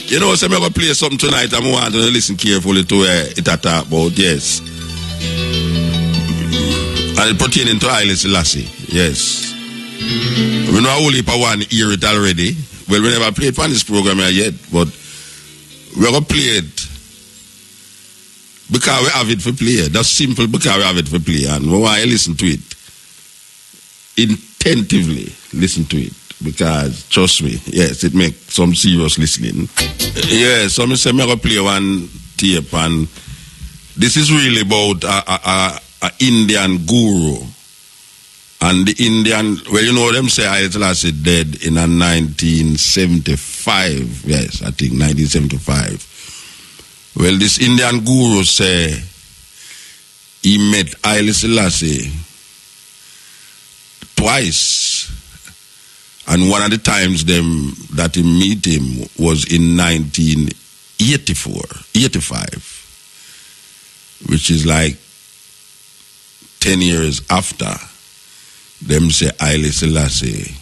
You know, so I'm going to play something tonight. I want to listen carefully to it I talk about, yes. And it pertaining to Haile Selassie, yes. We know only for one hear it already. Well, we never played on this program yet, but we're going to play it because we have it for play. That's simple, because we have it for play. And we want to listen to it. Attentively listen to it. Because, trust me, yes, it makes some serious listening. Yes, so I'm going to play one tape, and this is really about a Indian guru. And the Indian, well, you know them say Haile Selassie dead in 1975. Yes, I think 1975. Well, this Indian guru say he met Haile Selassie twice. And one of the times that he meet him was in 1985, which is like 10 years after them say Haile Selassie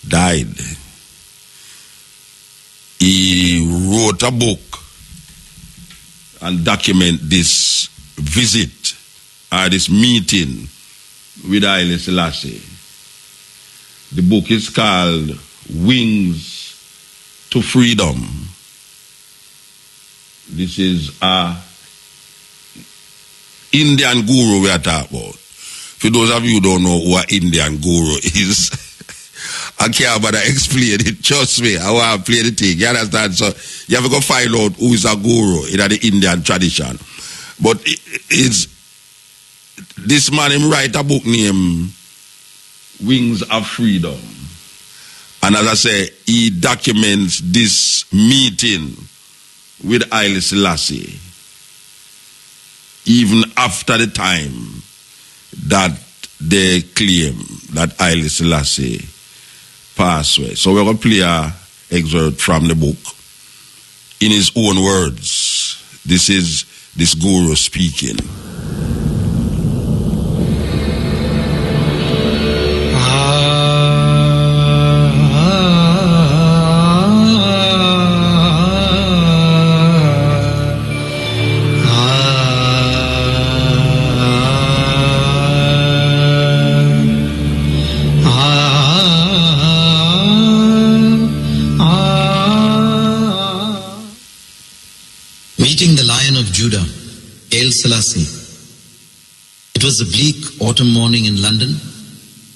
died. He wrote a book and document this visit or this meeting with Haile Selassie. The book is called Wings to Freedom. This is a Indian guru we are talking about. For those of you who don't know who an Indian guru is, I can't bother explain it. Trust me, I want to play the thing. You understand? So you have to go find out who is a guru in the Indian tradition. But it's this man, him write a book named Wings of Freedom. And as I say, he documents this meeting with Haile Selassie even after the time that they claim that Haile Selassie passed away. So we're going to play an excerpt from the book in his own words. This is this guru speaking. Selassie. It was a bleak autumn morning in London.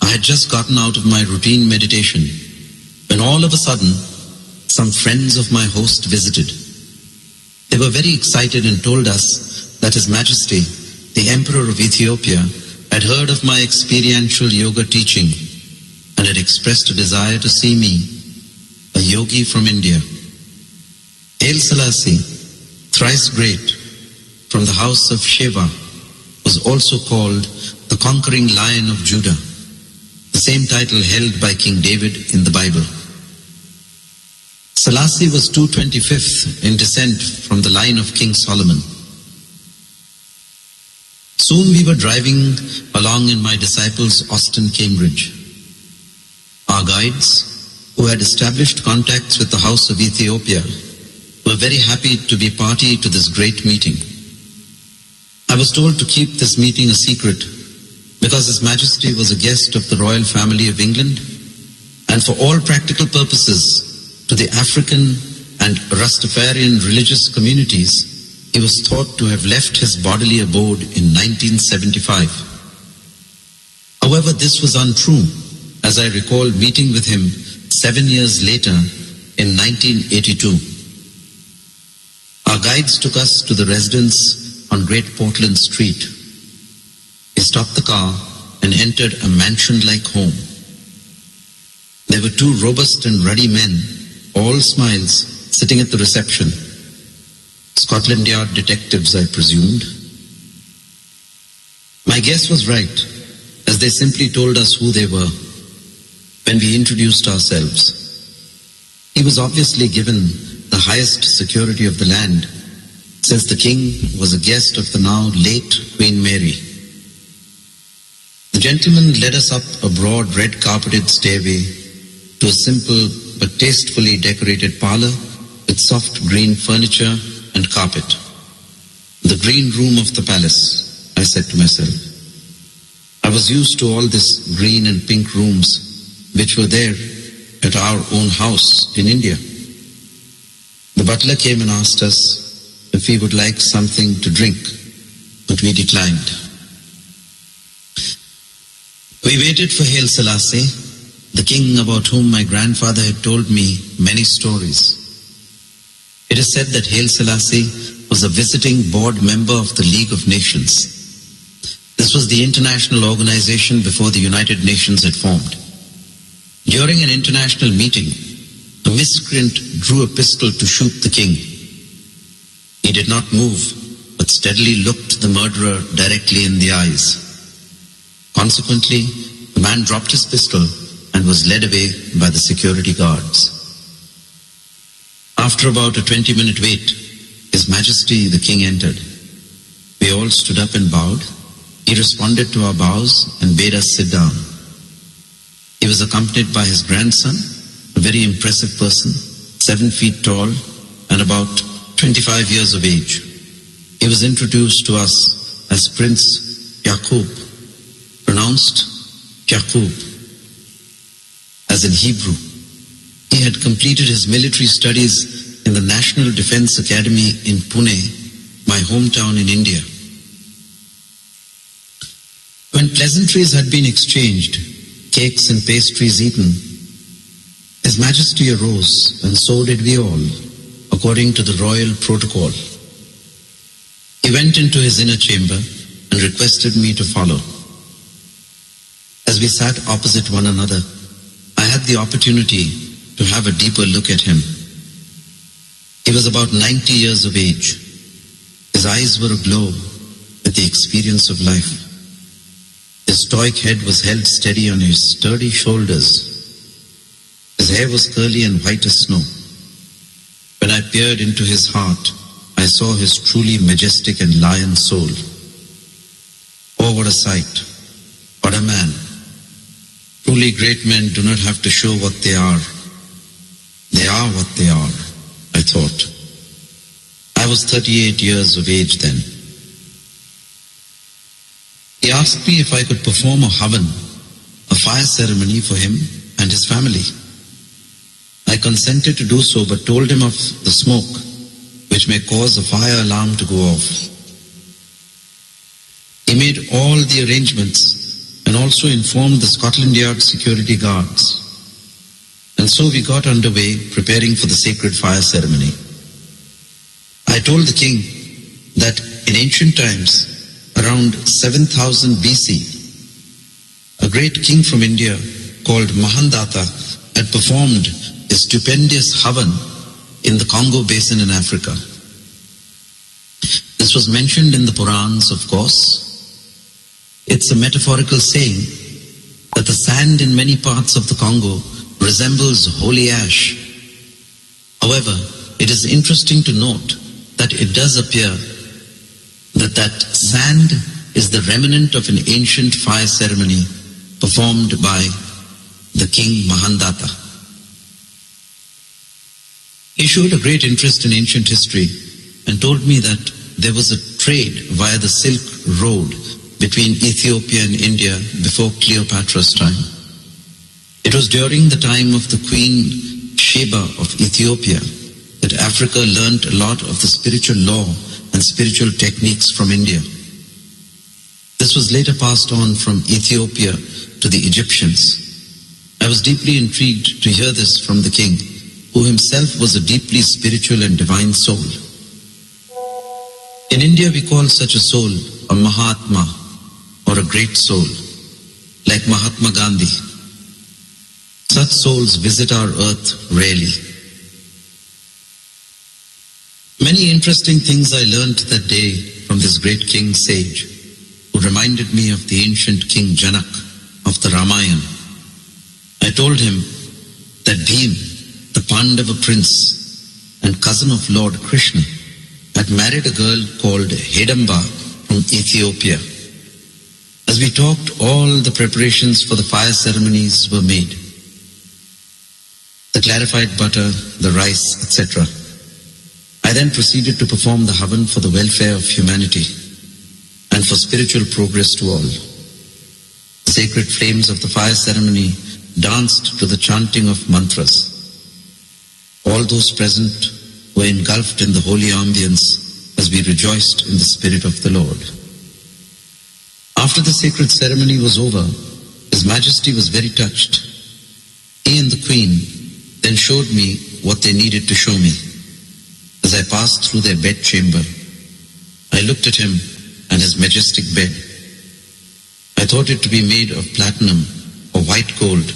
I had just gotten out of my routine meditation when all of a sudden some friends of my host visited. They were very excited and told us that His Majesty, the Emperor of Ethiopia, had heard of my experiential yoga teaching and had expressed a desire to see me, a yogi from India. Haile Selassie, thrice great, from the house of Sheva, was also called the conquering Lion of Judah, the same title held by King David in the Bible. Selassie was 225th in descent from the line of King Solomon. Soon we were driving along in my disciples' Austin, Cambridge. Our guides, who had established contacts with the House of Ethiopia, were very happy to be party to this great meeting. I was told to keep this meeting a secret because His Majesty was a guest of the royal family of England, and for all practical purposes to the African and Rastafarian religious communities, he was thought to have left his bodily abode in 1975. However, this was untrue, as I recall meeting with him 7 years later in 1982. Our guides took us to the residence on Great Portland Street. We stopped the car and entered a mansion-like home. There were two robust and ruddy men, all smiles, sitting at the reception. Scotland Yard detectives, I presumed. My guess was right, as they simply told us who they were when we introduced ourselves. He was obviously given the highest security of the land, since the king was a guest of the now late Queen Mary. The gentleman led us up a broad red-carpeted stairway to a simple but tastefully decorated parlor with with soft green furniture and carpet. The green room of the palace, I said to myself. I was used to all these green and pink rooms which were there at our own house in India. The butler came and asked us if we would like something to drink, but we declined. We waited for Haile Selassie, the king about whom my grandfather had told me many stories. It is said that Haile Selassie was a visiting board member of the League of Nations. This was the international organization before the United Nations had formed. During an international meeting, a miscreant drew a pistol to shoot the king. He did not move, but steadily looked the murderer directly in the eyes. Consequently, the man dropped his pistol and was led away by the security guards. After about a 20-minute wait, His Majesty the King entered. We all stood up and bowed. He responded to our bows and bade us sit down. He was accompanied by his grandson, a very impressive person, 7 feet tall and about 25 years of age. He was introduced to us as Prince Yaqub, pronounced Yaqub, as in Hebrew. He had completed his military studies in the National Defense Academy in Pune, my hometown in India. When pleasantries had been exchanged, cakes and pastries eaten, His Majesty arose, and so did we all, according to the royal protocol. He went into his inner chamber and requested me to follow. As we sat opposite one another, I had the opportunity to have a deeper look at him. He was about 90 years of age. His eyes were aglow with the experience of life. His stoic head was held steady on his sturdy shoulders. His hair was curly and white as snow. When I peered into his heart, I saw his truly majestic and lion soul. Oh, what a sight! What a man! Truly great men do not have to show what they are. They are what they are, I thought. I was 38 years of age then. He asked me if I could perform a havan, a fire ceremony for him and his family. I consented to do so, but told him of the smoke, which may cause a fire alarm to go off. He made all the arrangements and also informed the Scotland Yard security guards. And so we got underway, preparing for the sacred fire ceremony. I told the king that in ancient times, around 7000 BC, a great king from India called Mahandata had performed a stupendous havan in the Congo basin in Africa. This was mentioned in the Purans, of course. It's a metaphorical saying that the sand in many parts of the Congo resembles holy ash. However, it is interesting to note that it does appear that sand is the remnant of an ancient fire ceremony performed by the king Mahandata. He showed a great interest in ancient history and told me that there was a trade via the Silk Road between Ethiopia and India before Cleopatra's time. It was during the time of the Queen Sheba of Ethiopia that Africa learnt a lot of the spiritual law and spiritual techniques from India. This was later passed on from Ethiopia to the Egyptians. I was deeply intrigued to hear this from the king, who himself was a deeply spiritual and divine soul. In India, we call such a soul a Mahatma, or a great soul, like Mahatma Gandhi. Such souls visit our earth rarely. Many interesting things I learnt that day from this great king sage, who reminded me of the ancient King Janak of the Ramayana. I told him that Bhim, the Pandava prince and cousin of Lord Krishna, had married a girl called Hidamba from Ethiopia. As we talked, all the preparations for the fire ceremonies were made. The clarified butter, the rice, etc. I then proceeded to perform the Havan for the welfare of humanity and for spiritual progress to all. The sacred flames of the fire ceremony danced to the chanting of mantras. All those present were engulfed in the holy ambience as we rejoiced in the Spirit of the Lord. After the sacred ceremony was over, His Majesty was very touched. He and the Queen then showed me what they needed to show me. As I passed through their bed chamber, I looked at him and his majestic bed. I thought it to be made of platinum or white gold,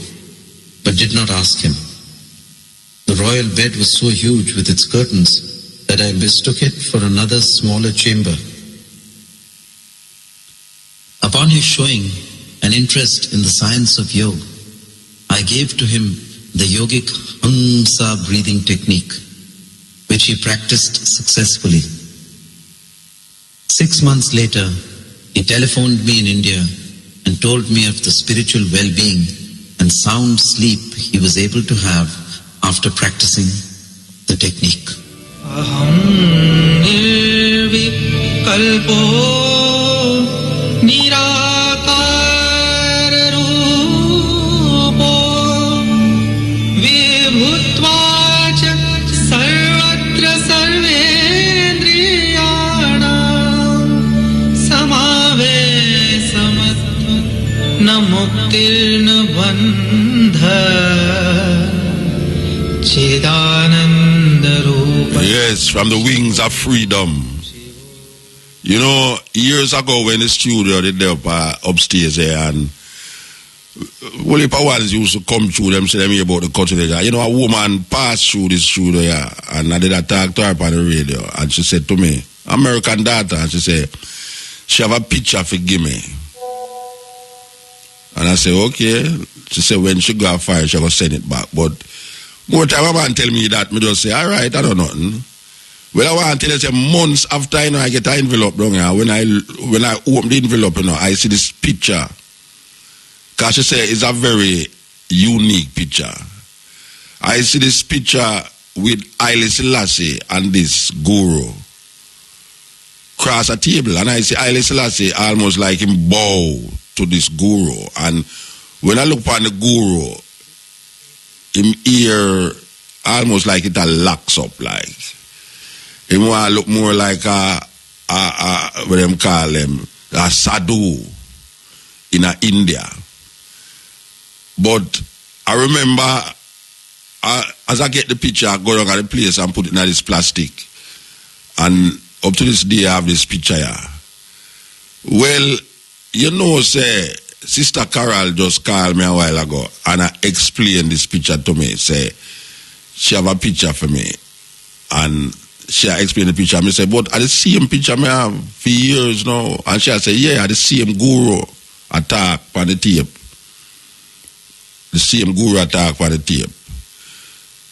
but did not ask him. The royal bed was so huge with its curtains that I mistook it for another smaller chamber. Upon his showing an interest in the science of yoga, I gave to him the yogic Hamsa breathing technique, which he practiced successfully. 6 months later, he telephoned me in India and told me of the spiritual well-being and sound sleep he was able to have after practicing the technique. Aham nirvikalpo nirakar rupo vibhutva sarvatra sarvendriyanam samavesamatva na muktirna bandha chidananda rupa. Yes, from the wings of freedom. You know, years ago when the studio did up upstairs there, and well, if ones used to come through them, say them here about the country, you know, a woman passed through this studio here, and I did a talk to her on the radio, and she said to me, American daughter, and she said, she have a picture for give me. And I said, okay. She said, when she got fired, she will send it back. But more time a man tell me that, me just say, all right, I don't know nothing. Well, I want to tell you, say, months after, you know, I get an envelope down here, when I open the envelope, you know, I see this picture. Because she say it's a very unique picture. I see this picture with Haile Selassie and this guru cross a table, and I see Haile Selassie almost like him bow to this guru. And when I look upon the guru, him ear almost like it a locks up, like. Him want look more like what them call them, a sadhu in India. But I remember, as I get the picture, I go down to the place and put it in this plastic. And up to this day, I have this picture here. Well, you know, say, Sister Carol just called me a while ago and I explained this picture to me. Say, she have a picture for me. And she explained the picture. I say, but I the same picture I have for years now. And she say, yeah, I the same guru attack on the tape. The same guru attack on the tape.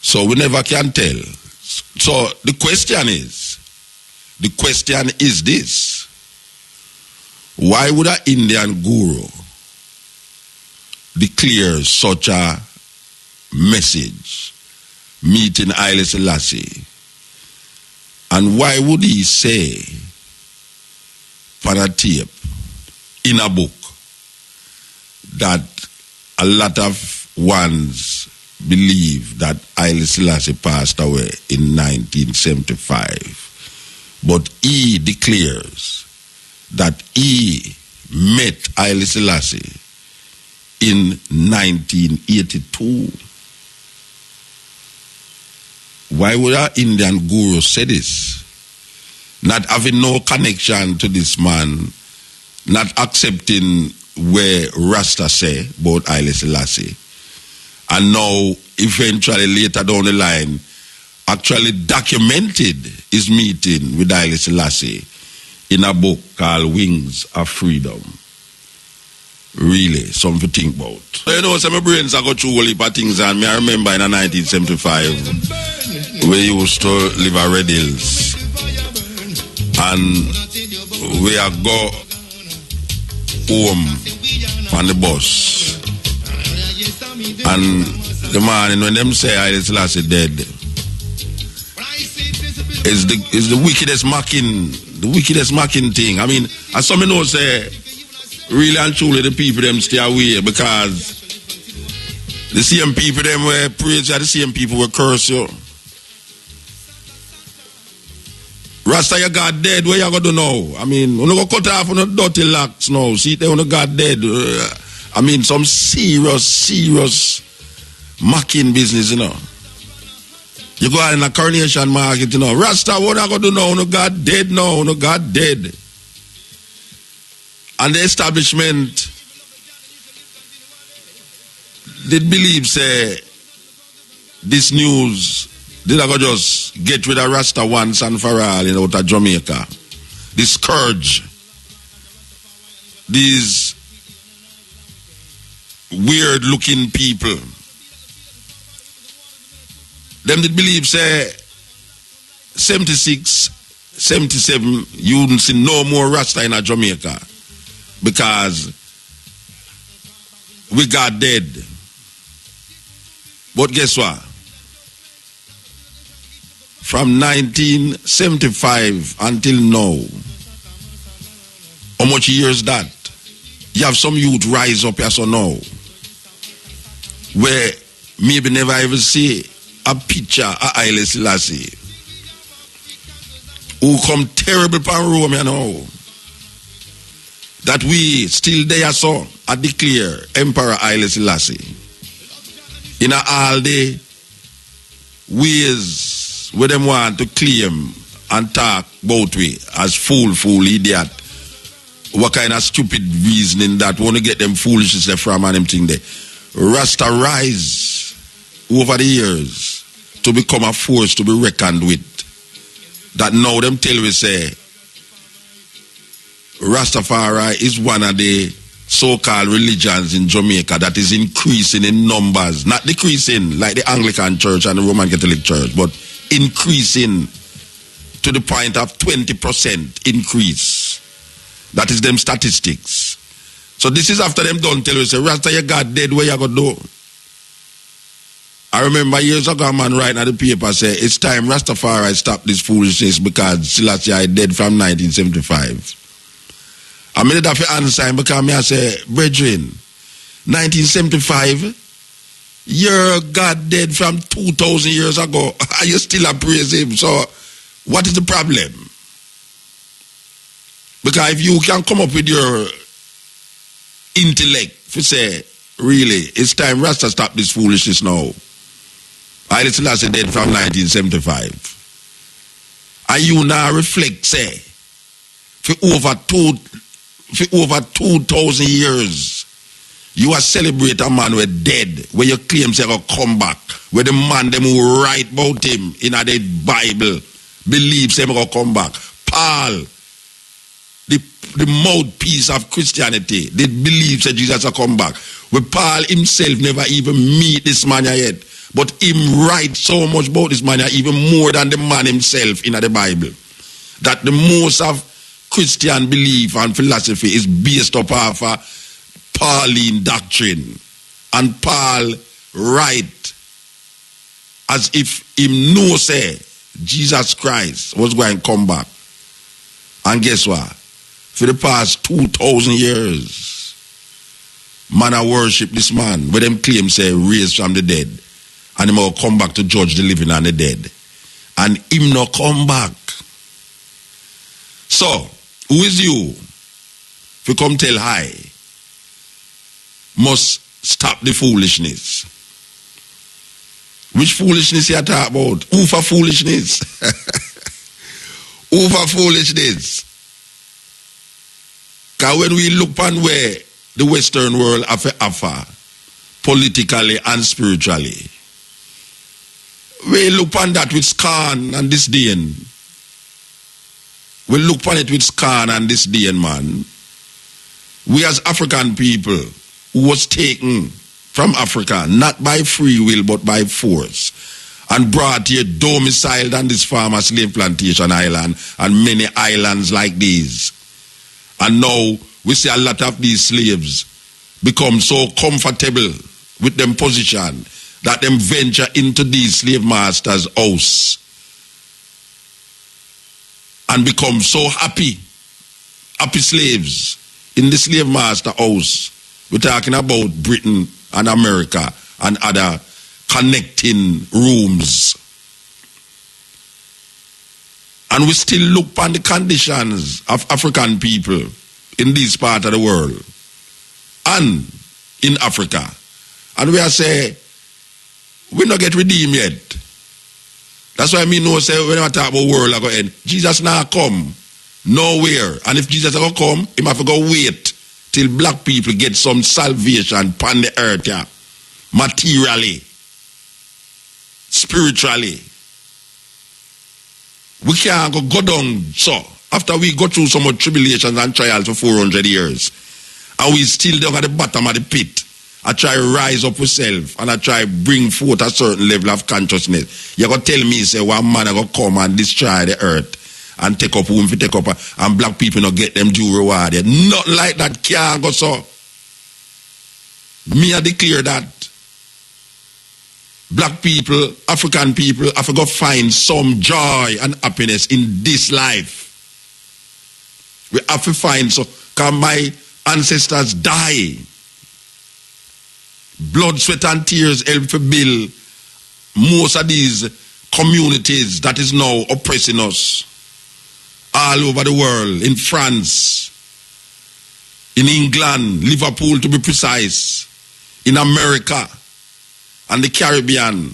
So we never can tell. So the question is this. Why would an Indian guru declare such a message meeting Haile Selassie? And why would he say on a tape in a book that a lot of ones believe that Haile Selassie passed away in 1975, but he declares that he met Haile Selassie in 1982? Why would our Indian guru say this? Not having no connection to this man, not accepting where Rasta say about Haile Selassie, and now eventually later down the line actually documented his meeting with Haile Selassie in a book called Wings of Freedom. Really, something to think about. You know, some brains I got through a heap of things, and I remember in 1975 we used to live at Red Hills, and we are go home on the bus, and the man, when them say Haile Selassie dead, is the wickedest mocking thing. I mean, as some know say, really and truly the people them stay away, because the same people them were praise you, the same people were curse you. Rasta, your God dead, where you going to do now? I mean, when you go cut off on the dirty locks now, see there when the God dead. I mean, some serious mocking business, you know. You go out in a coronation market, you know. Rasta, what I going to do now? No God dead now, no God dead. And the establishment did believe, say, this news, did I go just get rid of Rasta once and for all in out of Jamaica? This scourge, these weird looking people, them did believe, say, 76, 77, you wouldn't see no more Rasta in Jamaica because we got dead. But guess what? From 1975 until now, how much years that? You have some youth rise up here so now, where maybe never ever see a picture of Haile Selassie, who come terrible pan Rome, you know, that we still there so I declare Emperor Haile Selassie in all the ways where them want to claim and talk about we as fool idiot. What kind of stupid reasoning that want to get them foolishness from and them thing there. Rasta rise over the years to become a force to be reckoned with. That now them tell we say Rastafari is one of the so-called religions in Jamaica that is increasing in numbers, not decreasing like the Anglican Church and the Roman Catholic Church, but increasing to the point of 20% increase. That is them statistics. So this is after them done tell us, say, Rasta, you got dead, where you going to do? I remember years ago, a man writing at the paper say, it's time Rastafari stop this foolishness because Selassie I dead from 1975. I made it have to answer him because I say, brethren, 1975, your God dead from 2,000 years ago. Are you still a praise him? So, what is the problem? Because if you can come up with your intellect to say, really, it's time Rasta stop this foolishness now. Haile Selassie dead from 1975. And you now reflect, say, for over 2,000 years, you are celebrate a man who dead, where you claim say will come back, where the man them who write about him in the Bible believes him will come back. Paul, the mouthpiece of Christianity, they believe that Jesus will come back. Where Paul himself never even meet this man yet, but him write so much about this man even more than the man himself in the Bible. That the most of Christian belief and philosophy is based upon Pauline doctrine. And Paul write as if him know say Jesus Christ was going to come back. And guess what? For the past 2,000 years, man I worship this man, where them claim say raised from the dead. And him will come back to judge the living and the dead. And him not come back. So, who is you? If you come tell hi, must stop the foolishness. Which foolishness you talk about? Who for foolishness? Who for foolishness? Because when we look on where the Western world offer politically and spiritually, we look on that with scorn and disdain. We look on it with scorn and disdain, man. We as African people who was taken from Africa, not by free will but by force, and brought here domiciled on this farmer slave plantation island and many islands like these. And now we see a lot of these slaves become so comfortable with them position that them venture into these slave masters' house and become so happy slaves in the slave master house. We're talking about Britain and America and other connecting rooms. And we still look upon the conditions of African people in this part of the world and in Africa. And we are say, we not get redeemed yet. That's why I mean, no, say, when I talk about world, I go end. Jesus now come nowhere. And if Jesus will come, he have to go wait till black people get some salvation upon the earth, yeah. Materially, spiritually. We can't go down, so after we go through so much tribulations and trials for 400 years, and we still down at the bottom of the pit, I try to rise up myself and I try to bring forth a certain level of consciousness. You're going to tell me, say, one man is going to come and destroy the earth and take up whom to take up, and black people not get them due reward. Not like that can't go so. Me I declare that black people, African people, have to go find some joy and happiness in this life. We have to find so, because my ancestors die. Blood, sweat, and tears help to build most of these communities that is now oppressing us all over the world, in France, in England, Liverpool to be precise, in America, and the Caribbean.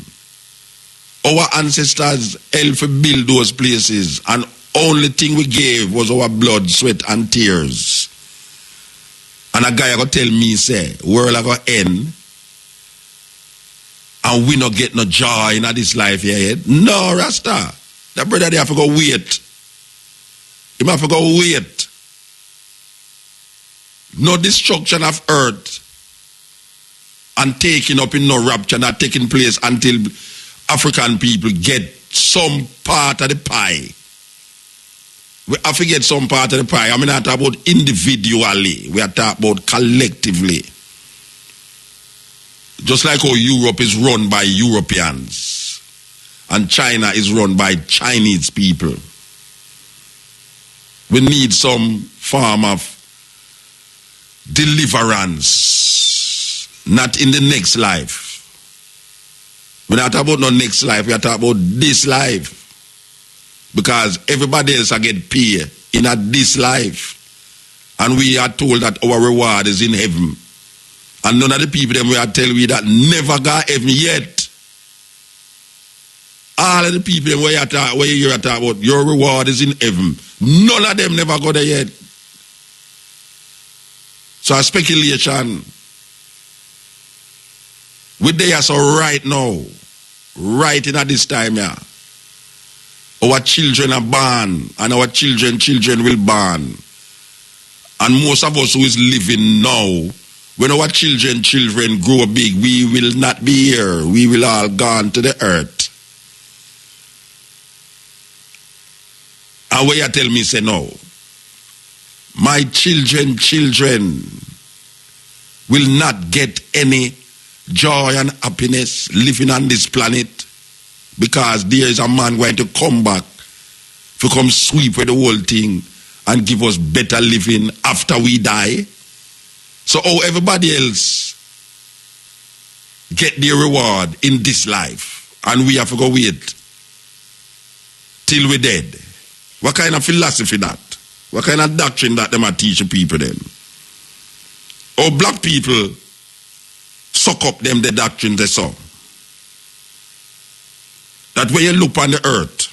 Our ancestors helped to build those places, and only thing we gave was our blood, sweat, and tears. And a guy go tell me, say, world I go end, and we not get no joy in this life here. No, Rasta. That brother they have to go wait. He have to go wait. No destruction of earth and taking up in no rapture not taking place until African people get some part of the pie. We have to get some part of the pie. I mean, not about individually. We are talking about collectively. Just like how Europe is run by Europeans and China is run by Chinese people. We need some form of deliverance, not in the next life. We're not talking about no next life, we are talking about this life. Because everybody else get paid in this life. And we are told that our reward is in heaven. And none of the people them we are telling we that never got heaven yet. All of the people them where you are talking about your reward is in heaven. None of them never got there yet. So a speculation. We there so right now. Right in at this time here. Our children are born, and our children will born. And most of us who is living now, when our children grow big, we will not be here. We will all gone to the earth. And where you tell me, say no. My children will not get any joy and happiness living on this planet. Because there is a man going to come back to come sweep with the whole thing and give us better living after we die. So everybody else get their reward in this life, and we have to go wait till we're dead. What kind of philosophy that? What kind of doctrine that them are teaching people then? Black people suck up them the doctrines they saw. That when you look on the earth,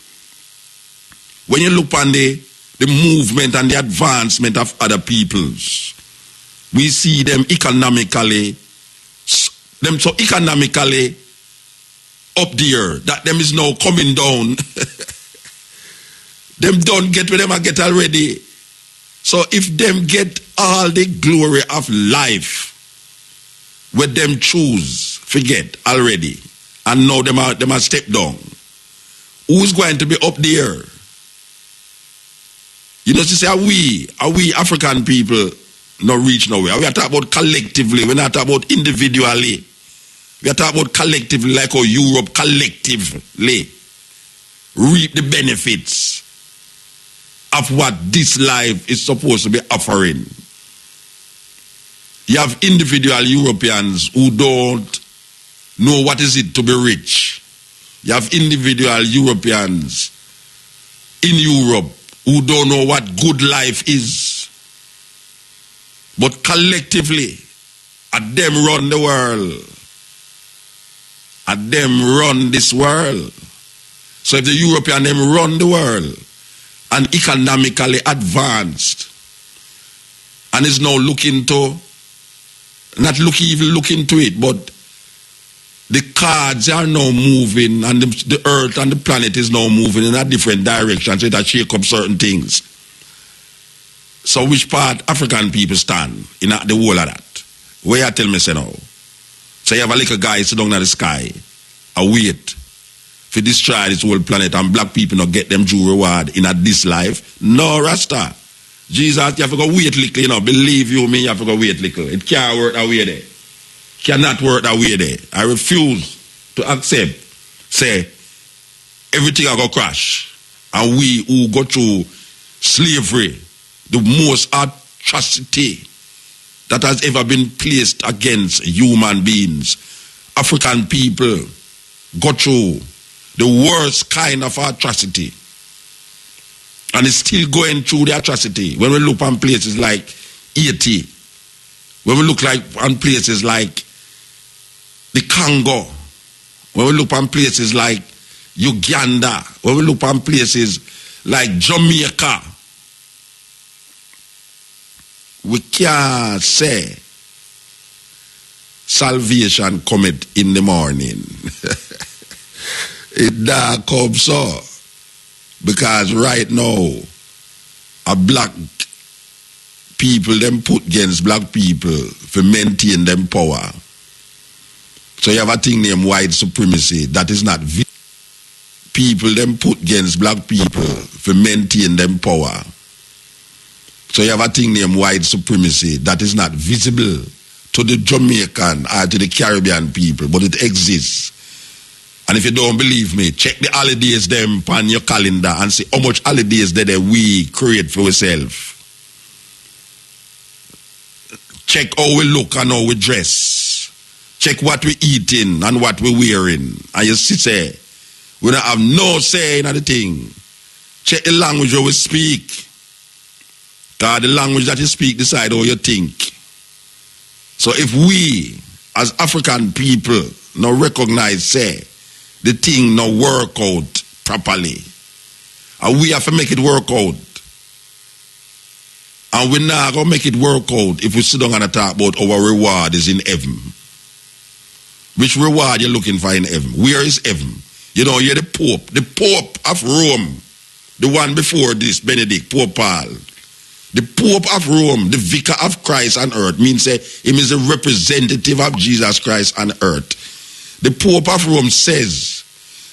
when you look on the movement and the advancement of other peoples, we see them economically up there, that them is now coming down. Them don't get where them I get already. So if them get all the glory of life, where them choose, forget already. And now them are step down. Who's going to be up there? You know, say, are we African people not reach nowhere? We are talking about collectively. We're not talking about individually. We are talking about collectively, like how Europe collectively reap the benefits of what this life is supposed to be offering. You have individual Europeans who don't know what is it to be rich. You have individual Europeans in Europe who don't know what good life is. But collectively, at them run the world. At them run this world. So if the European them run the world and economically advanced and is now looking to, even looking to it, but the cards are now moving and the earth and the planet is now moving in a different direction, so that shake up certain things. So which part African people stand in the whole of that? Where you tell me say now? So you have a little guy sit down in the sky, wait for destroy this whole planet and black people not get them due reward in this life? No, Rasta. Jesus, you have to go wait little, you know, believe you me, you have to go wait little. It can't work that way there. Cannot work that way there. I refuse to accept, say, everything I go crash. And we who go through slavery, the most atrocity that has ever been placed against human beings. African people go through the worst kind of atrocity. And it's still going through the atrocity. When we look on places like Haiti, when we look on places like the Congo, when we look on places like Uganda, when we look on places like Jamaica, we can't say salvation cometh in the morning. It don't come so. Because right now, a black people them put against black people to maintain them power. So you have a thing named white supremacy that is not people them put against black people to maintain them power. So you have a thing named white supremacy that is not visible to the Jamaican or to the Caribbean people, but it exists. And if you don't believe me, check the holidays them on your calendar and see how much holidays that we create for ourselves. Check how we look and how we dress. Check what we eating and what we wearing. And you see, say, we don't have no say in the thing. Check the language that we speak. Because the language that you speak decide how you think. So if we, as African people, now recognize, say, the thing now work out properly, and we have to make it work out. And we're not going to make it work out if we sit down and talk about our reward is in heaven. Which reward you're looking for in heaven? Where is heaven? You know, you're the Pope of Rome, the one before this, Benedict, Pope Paul. The Pope of Rome, the vicar of Christ on earth, means that him is a representative of Jesus Christ on earth. The Pope of Rome says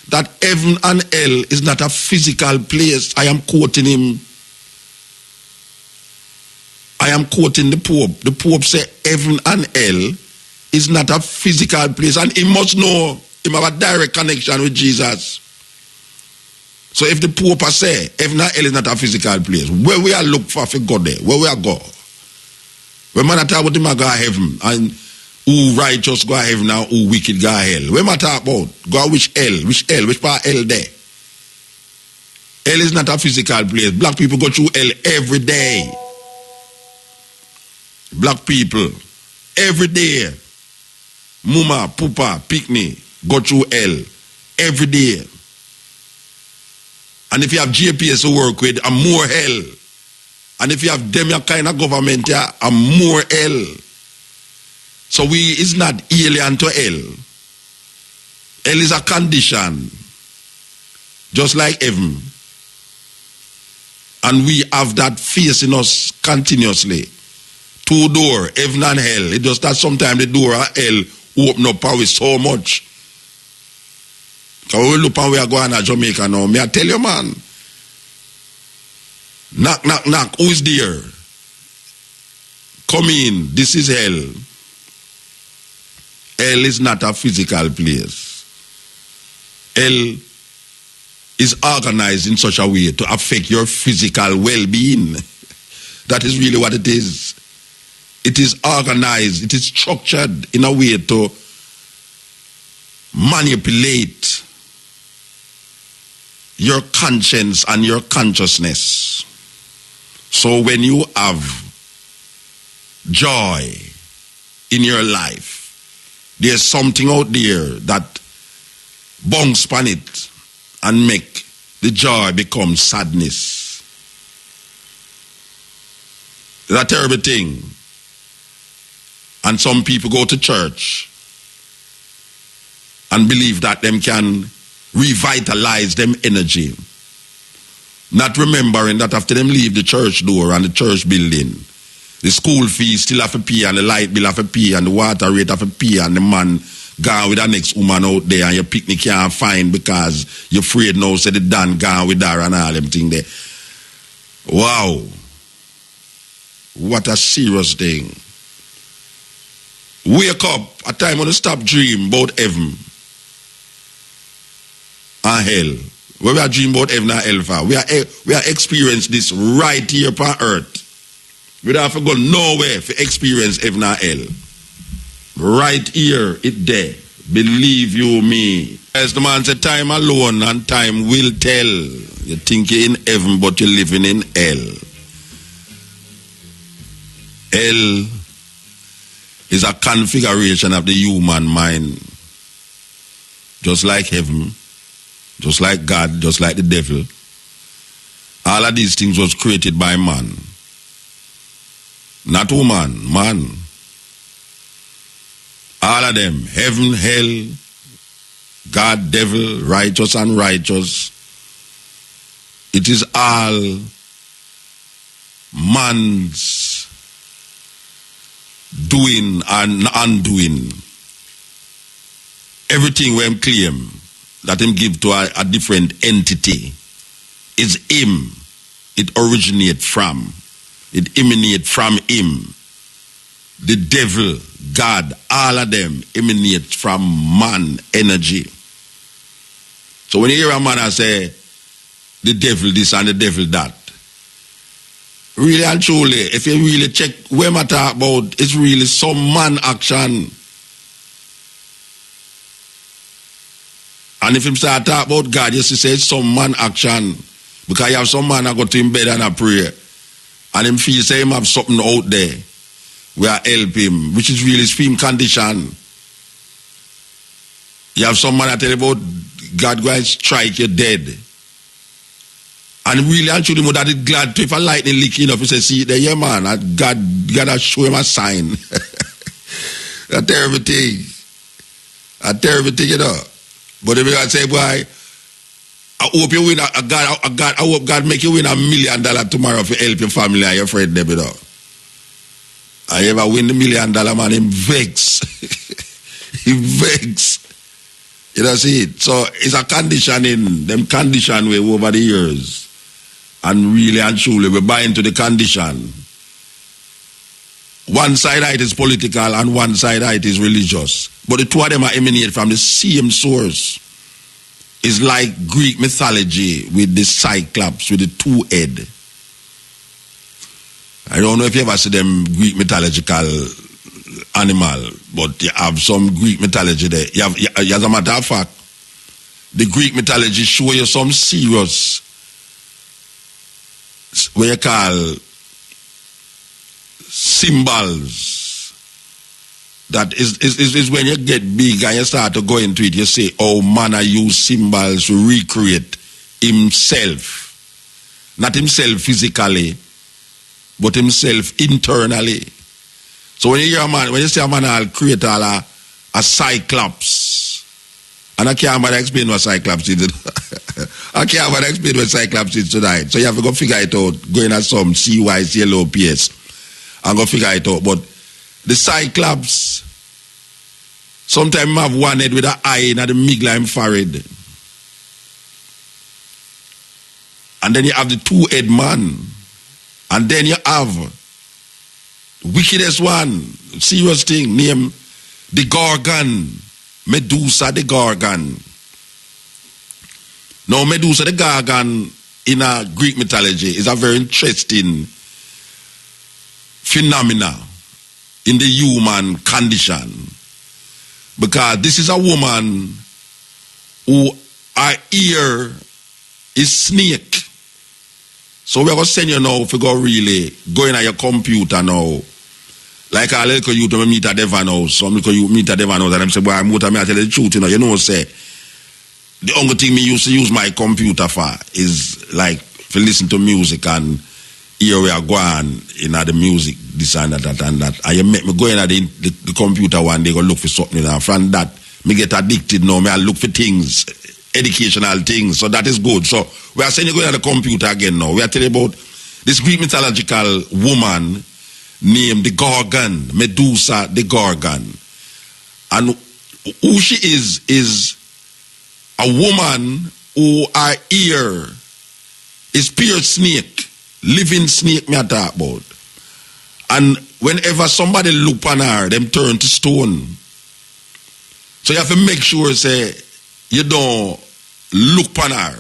that heaven and hell is not a physical place. I am quoting him. I am quoting the Pope. The Pope said heaven and hell is not a physical place. And he must know he have a direct connection with Jesus. So if the Pope say heaven and hell is not a physical place, where we are look for go there? Where we are go? When man talk about him go heaven and who righteous go heaven and who wicked go hell. When man talk about go which part hell there? Hell is not a physical place. Black people go through hell every day. Black people every day. Mama, Papa, Picnic go through hell every day. And if you have GPS to work with, I'm more hell. And if you have them kind of government, I'm more hell. So we is not alien to hell. Hell is a condition, just like heaven. And we have that facing us continuously. Two doors, heaven and hell. It just that sometimes the door of hell open up with so much. Because we look and we are going to Jamaica now. May I tell you, man? Knock, knock, knock. Who is there? Come in. This is hell. Hell is not a physical place. Hell is organized in such a way to affect your physical well-being. That is really what it is. It is organized, it is structured in a way to manipulate your conscience and your consciousness. So when you have joy in your life, there's something out there that bounce upon it and make the joy become sadness. It's a terrible thing. And some people go to church and believe that them can revitalize them energy, not remembering that after them leave the church door and the church building, the school fees still have to pay, and the light bill have to pay, and the water rate have to pay, and the man gone with the next woman out there, and your picnic can't find because you're afraid now, say the Dan gone with her and all them thing there. Wow. What a serious thing. Wake up, a time when you stop dream about heaven and hell. Where we are dreaming about heaven and hell for. We are experience this right here upon earth. We don't have to go nowhere to experience heaven and hell. Right here, it there. Believe you me. As the man said, time alone and time will tell. You think you're in heaven, but you're living in hell. Hell is a configuration of the human mind. Just like heaven, just like God, just like the devil. All of these things was created by man. Not woman, man. All of them, heaven, hell, God, devil, righteous, unrighteous. It is all man's doing and undoing. Everything we him claim that him give to a different entity is him. It originate from. It emanate from him. The devil, God, all of them emanate from man energy. So when you hear a man say, the devil this and the devil that, really and truly, if you really check where I talk about, it's really some man action. And if him start talk about God, you see say it's some man action. Because you have some man that go to him bed and a pray. And him feel say him have something out there where help him, which is really his film condition. You have some man that tell you about God going to strike you dead. And really, and truly, that is glad to if a lightning leak enough, he say, see, there, yeah, man, God has show him a sign. A terrible thing. A terrible thing, you know. But if you say, boy, I hope you win, I hope God make you win $1 million tomorrow to help your family and your friend, them, you know. I ever win the $1 million, man, him vex. He vex. You know, see it? So it's a conditioning, them condition way over the years. And really and truly, we buy into the condition. One side of it is political and one side of it is religious. But the two of them are emanate from the same source. It's like Greek mythology with the Cyclops, with the two head. I don't know if you ever see them Greek mythological animal, but you have some Greek mythology there. As a matter of fact, the Greek mythology show you some serious, what you call symbols. That is when you get big and you start to go into it, you say, oh man, I use symbols to recreate himself. Not himself physically, but himself internally. So when you hear a man, when you say a man will create a cyclops, and I can't bother explain what cyclops is. I can't bother explain what cyclops is tonight. So you have to go figure it out, go in at some CYCLOPS, and go figure it out. But the cyclops, sometimes have one head with an eye in the midline forehead. And then you have the two-head man. And then you have wickedest one, serious thing, named the Gorgon, Medusa the Gorgon. Now, Medusa, the Gorgon, in a Greek mythology, is a very interesting phenomena in the human condition. Because this is a woman who her ear is snake. So we're going to send you now if you go really go in on your computer now. Like a little you to meet a Devon house. Some little you meet a Devon house and I'm saying, boy, I'm going to tell you the truth, you know, say, the only thing me used to use my computer for is like to listen to music and hear where I go on in the music, this and that and that. And you make me go in at the computer one day, go look for something. And from that, me get addicted now. Me I look for things, educational things. So that is good. So we are saying you go in at the computer again now. We are telling about this Greek mythological woman named the Gorgon, Medusa the Gorgon. And who she is a woman who her ear is pure snake, living snake me I talk about. And whenever somebody look on her, them turn to stone. So you have to make sure say you don't look on her.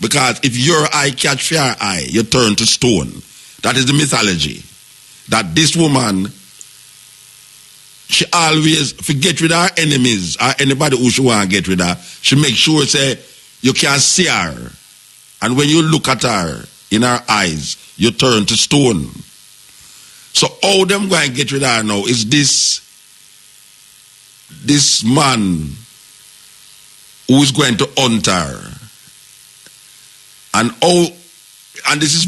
Because if your eye catch your eye, you turn to stone. That is the mythology. That this woman, she always forget with her enemies or anybody who she want to get rid of. She make sure say you can't see her. And when you look at her in her eyes, you turn to stone. So all them going to get rid of her now is this man who is going to hunt her. And this is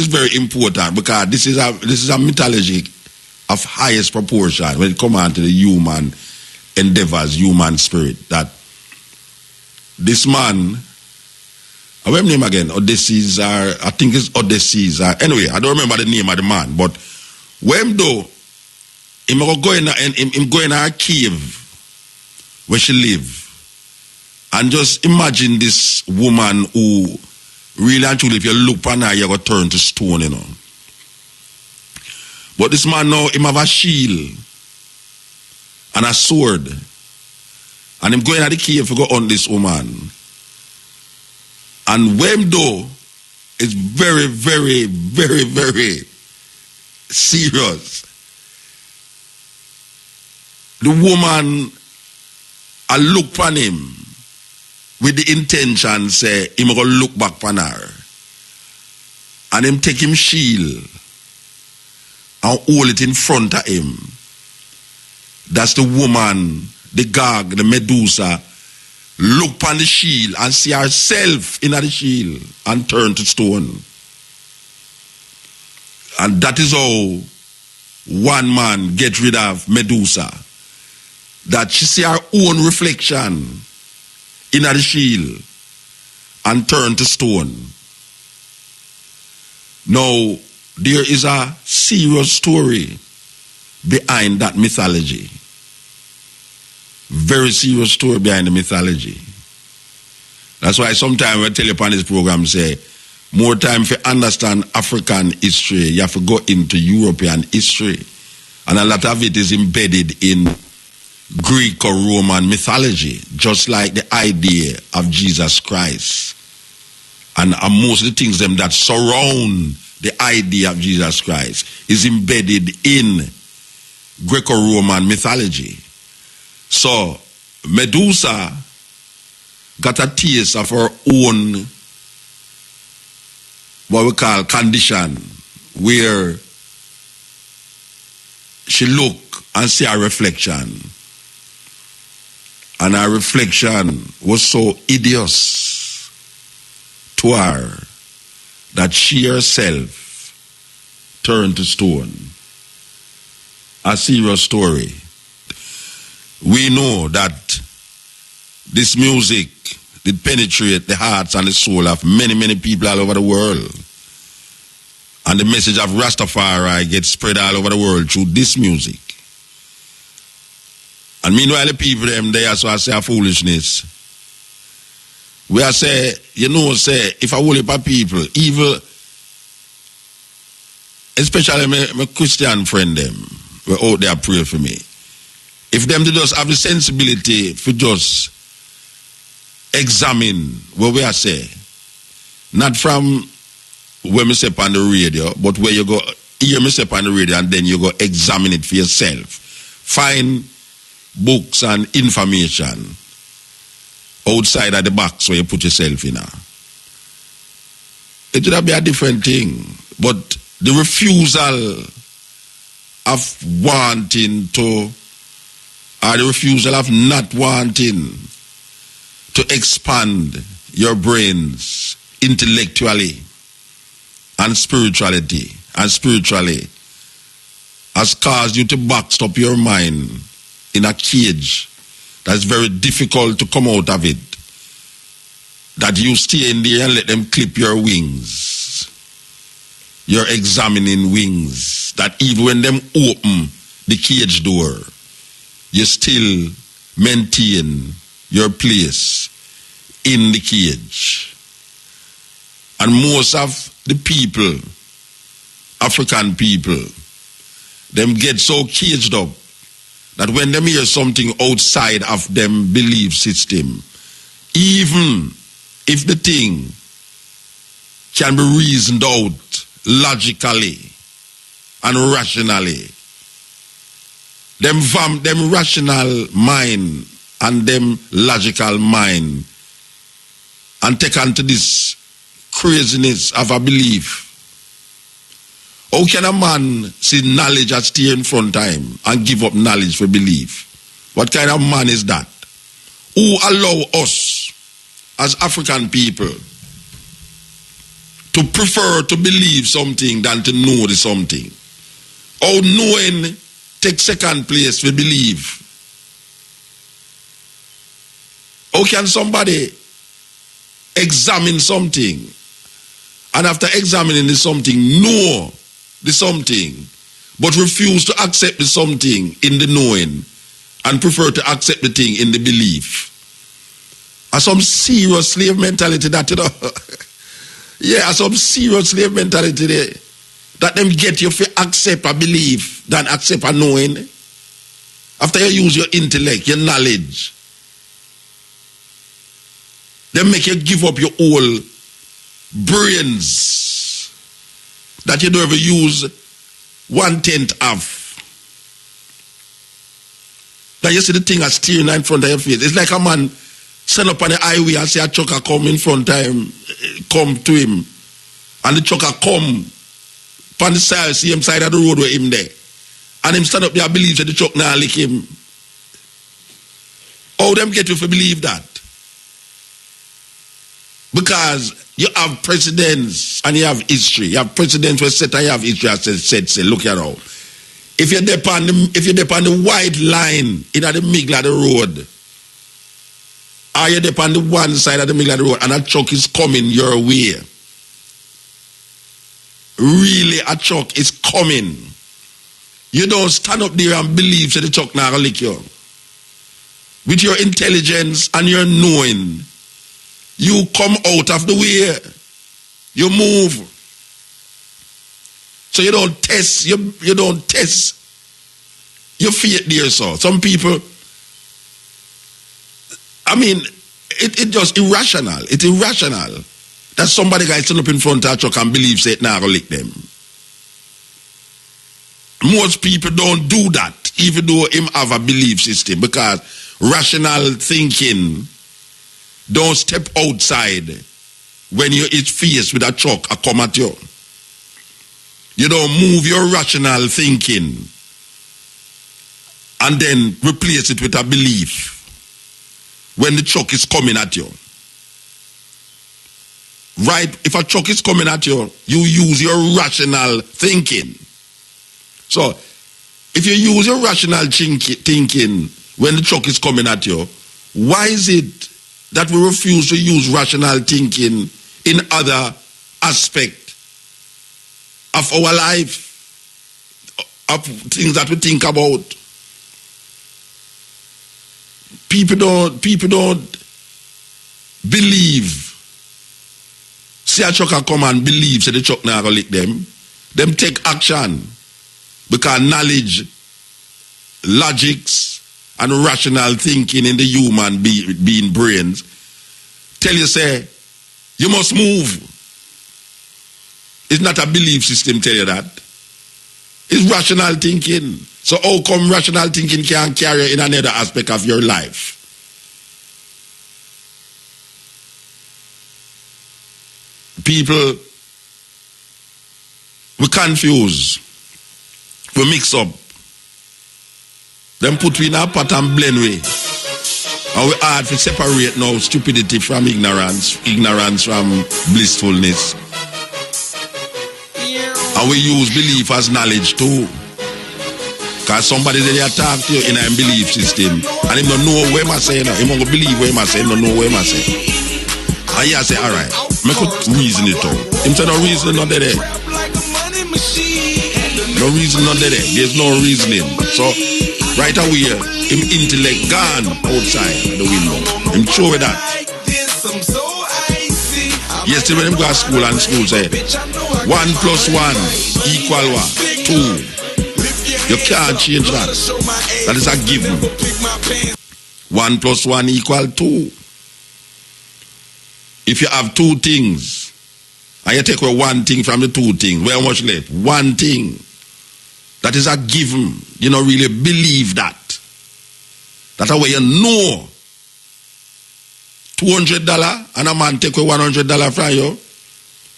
very important because this is a mythology of highest proportion when it comes on to the human endeavors, human spirit. That this man, what's his name again? Odysseus, I think it's Odysseus. Anyway, I don't remember the name of the man, but when though him go in a cave where she live, and just imagine this woman who really and truly, if you look on her, you're going to turn to stone, you know. But this man now, him have a shield and a sword. And him going at the cave to go on this woman. And when though, it's very, very, very, very serious. The woman, I look on him with the intention, say, him go look back on her. And him take him shield and hold it in front of him. That's the woman, the Gog, the Medusa, look on the shield and see herself in the shield and turn to stone. And that is how one man get rid of Medusa. That she see her own reflection in the shield and turn to stone. Now, there is a serious story behind that mythology. Very serious story behind the mythology. That's why sometimes I tell you upon this program, say, more time for understand African history, you have to go into European history. And a lot of it is embedded in Greek or Roman mythology, just like the idea of Jesus Christ. And most of the things them that surround the idea of Jesus Christ is embedded in Greco-Roman mythology. So Medusa got a taste of her own, what we call condition, where she look and see her reflection. And her reflection was so hideous to her that she herself turned to stone. A serious story. We know that this music did penetrate the hearts and the soul of many, many people all over the world. And the message of Rastafari gets spread all over the world through this music. And meanwhile, the people, them, they also say a foolishness. We are say, you know, say, if I whole heap of people, evil, especially my Christian friend, them, were out there pray for me. If them they just have the sensibility for just examine what we are saying. Not from where me say on the radio, but where you go hear me say on the radio and then you go examine it for yourself. Find books and information outside of the box where you put yourself in. It would be a different thing. But the refusal of wanting to, or the refusal of not wanting to expand your brains intellectually and spiritually has caused you to box up your mind in a cage that's very difficult to come out of it. That you stay in there and let them clip your wings. You're examining wings. That even when them open the cage door, you still maintain your place in the cage. And most of the people, African people, them get so caged up that when them hear something outside of them belief system, even if the thing can be reasoned out logically and rationally, them rational mind and them logical mind and take on to this craziness of a belief. How can a man see knowledge as stay in front of him and give up knowledge for belief? What kind of man is that? Who allow us as African people to prefer to believe something than to know the something? How knowing take second place for believe? How can somebody examine something and after examining the something know the something but refuse to accept the something in the knowing and prefer to accept the thing in the belief? Some serious slave mentality that, you know. Yeah, some serious slave mentality there. That them get you to accept a belief than accept a knowing. After you use your intellect, your knowledge, they make you give up your whole brains that you don't ever use 1/10 of. Now you see the thing as steering in front of your face. It's like a man stand up on the highway and see a trucker come in front of him, come to him, and the trucker come on the same side of the road with him there. And him stand up there and believe that the truck now lick him. How them get you to believe that? Because you have presidents and you have history. You have presidents who said and you have history and said, look here now. If you're there on the white line in the middle of the road, or you're there on the one side of the middle of the road and a truck is coming your way, really a truck is coming, you don't stand up there and believe that the truck now will lick you. With your intelligence and your knowing, you come out of the way. You move. So you don't test, you don't test your faith there, so. Some people, I mean, it's just irrational. It's irrational that somebody guy stand up in front of a truck and believes it now will lick them. Most people don't do that, even though him have a belief system, because rational thinking don't step outside when you is faced with a truck a come at you. You don't move your rational thinking and then replace it with a belief when the truck is coming at you. Right? If a truck is coming at you, you use your rational thinking. So, if you use your rational thinking when the truck is coming at you, why is it that we refuse to use rational thinking in other aspects of our life, of things that we think about? People don't believe. See a trucker come and believe so the truck now gonna lick them. Them take action because knowledge, logics, and rational thinking in the human being brains tell you, say, you must move. It's not a belief system tell you that. It's rational thinking. So how come rational thinking can carry in another aspect of your life? People, we confuse. We mix up. Then put we in a pot and blend we. And we hard to separate now stupidity from ignorance from blissfulness. And we use belief as knowledge too. Because somebody they talk to you in a belief system. And he don't know what I say now. He don't believe what I say, he don't know what I say. And he say, alright, I could reason it out. Him say no reason not there. No reason not there. There's no reasoning. So right away, him intellect gone outside the window. Him show with that. Yesterday when him go to school and school say 1 + 1 = what? 2. You can't change that. That is a given. 1 + 1 = 2. If you have 2 things and you take away 1 thing from the 2 things, where much left? 1 thing. That is a given. You don't really believe that. That's how you know. $200 and a man take away $100 from you.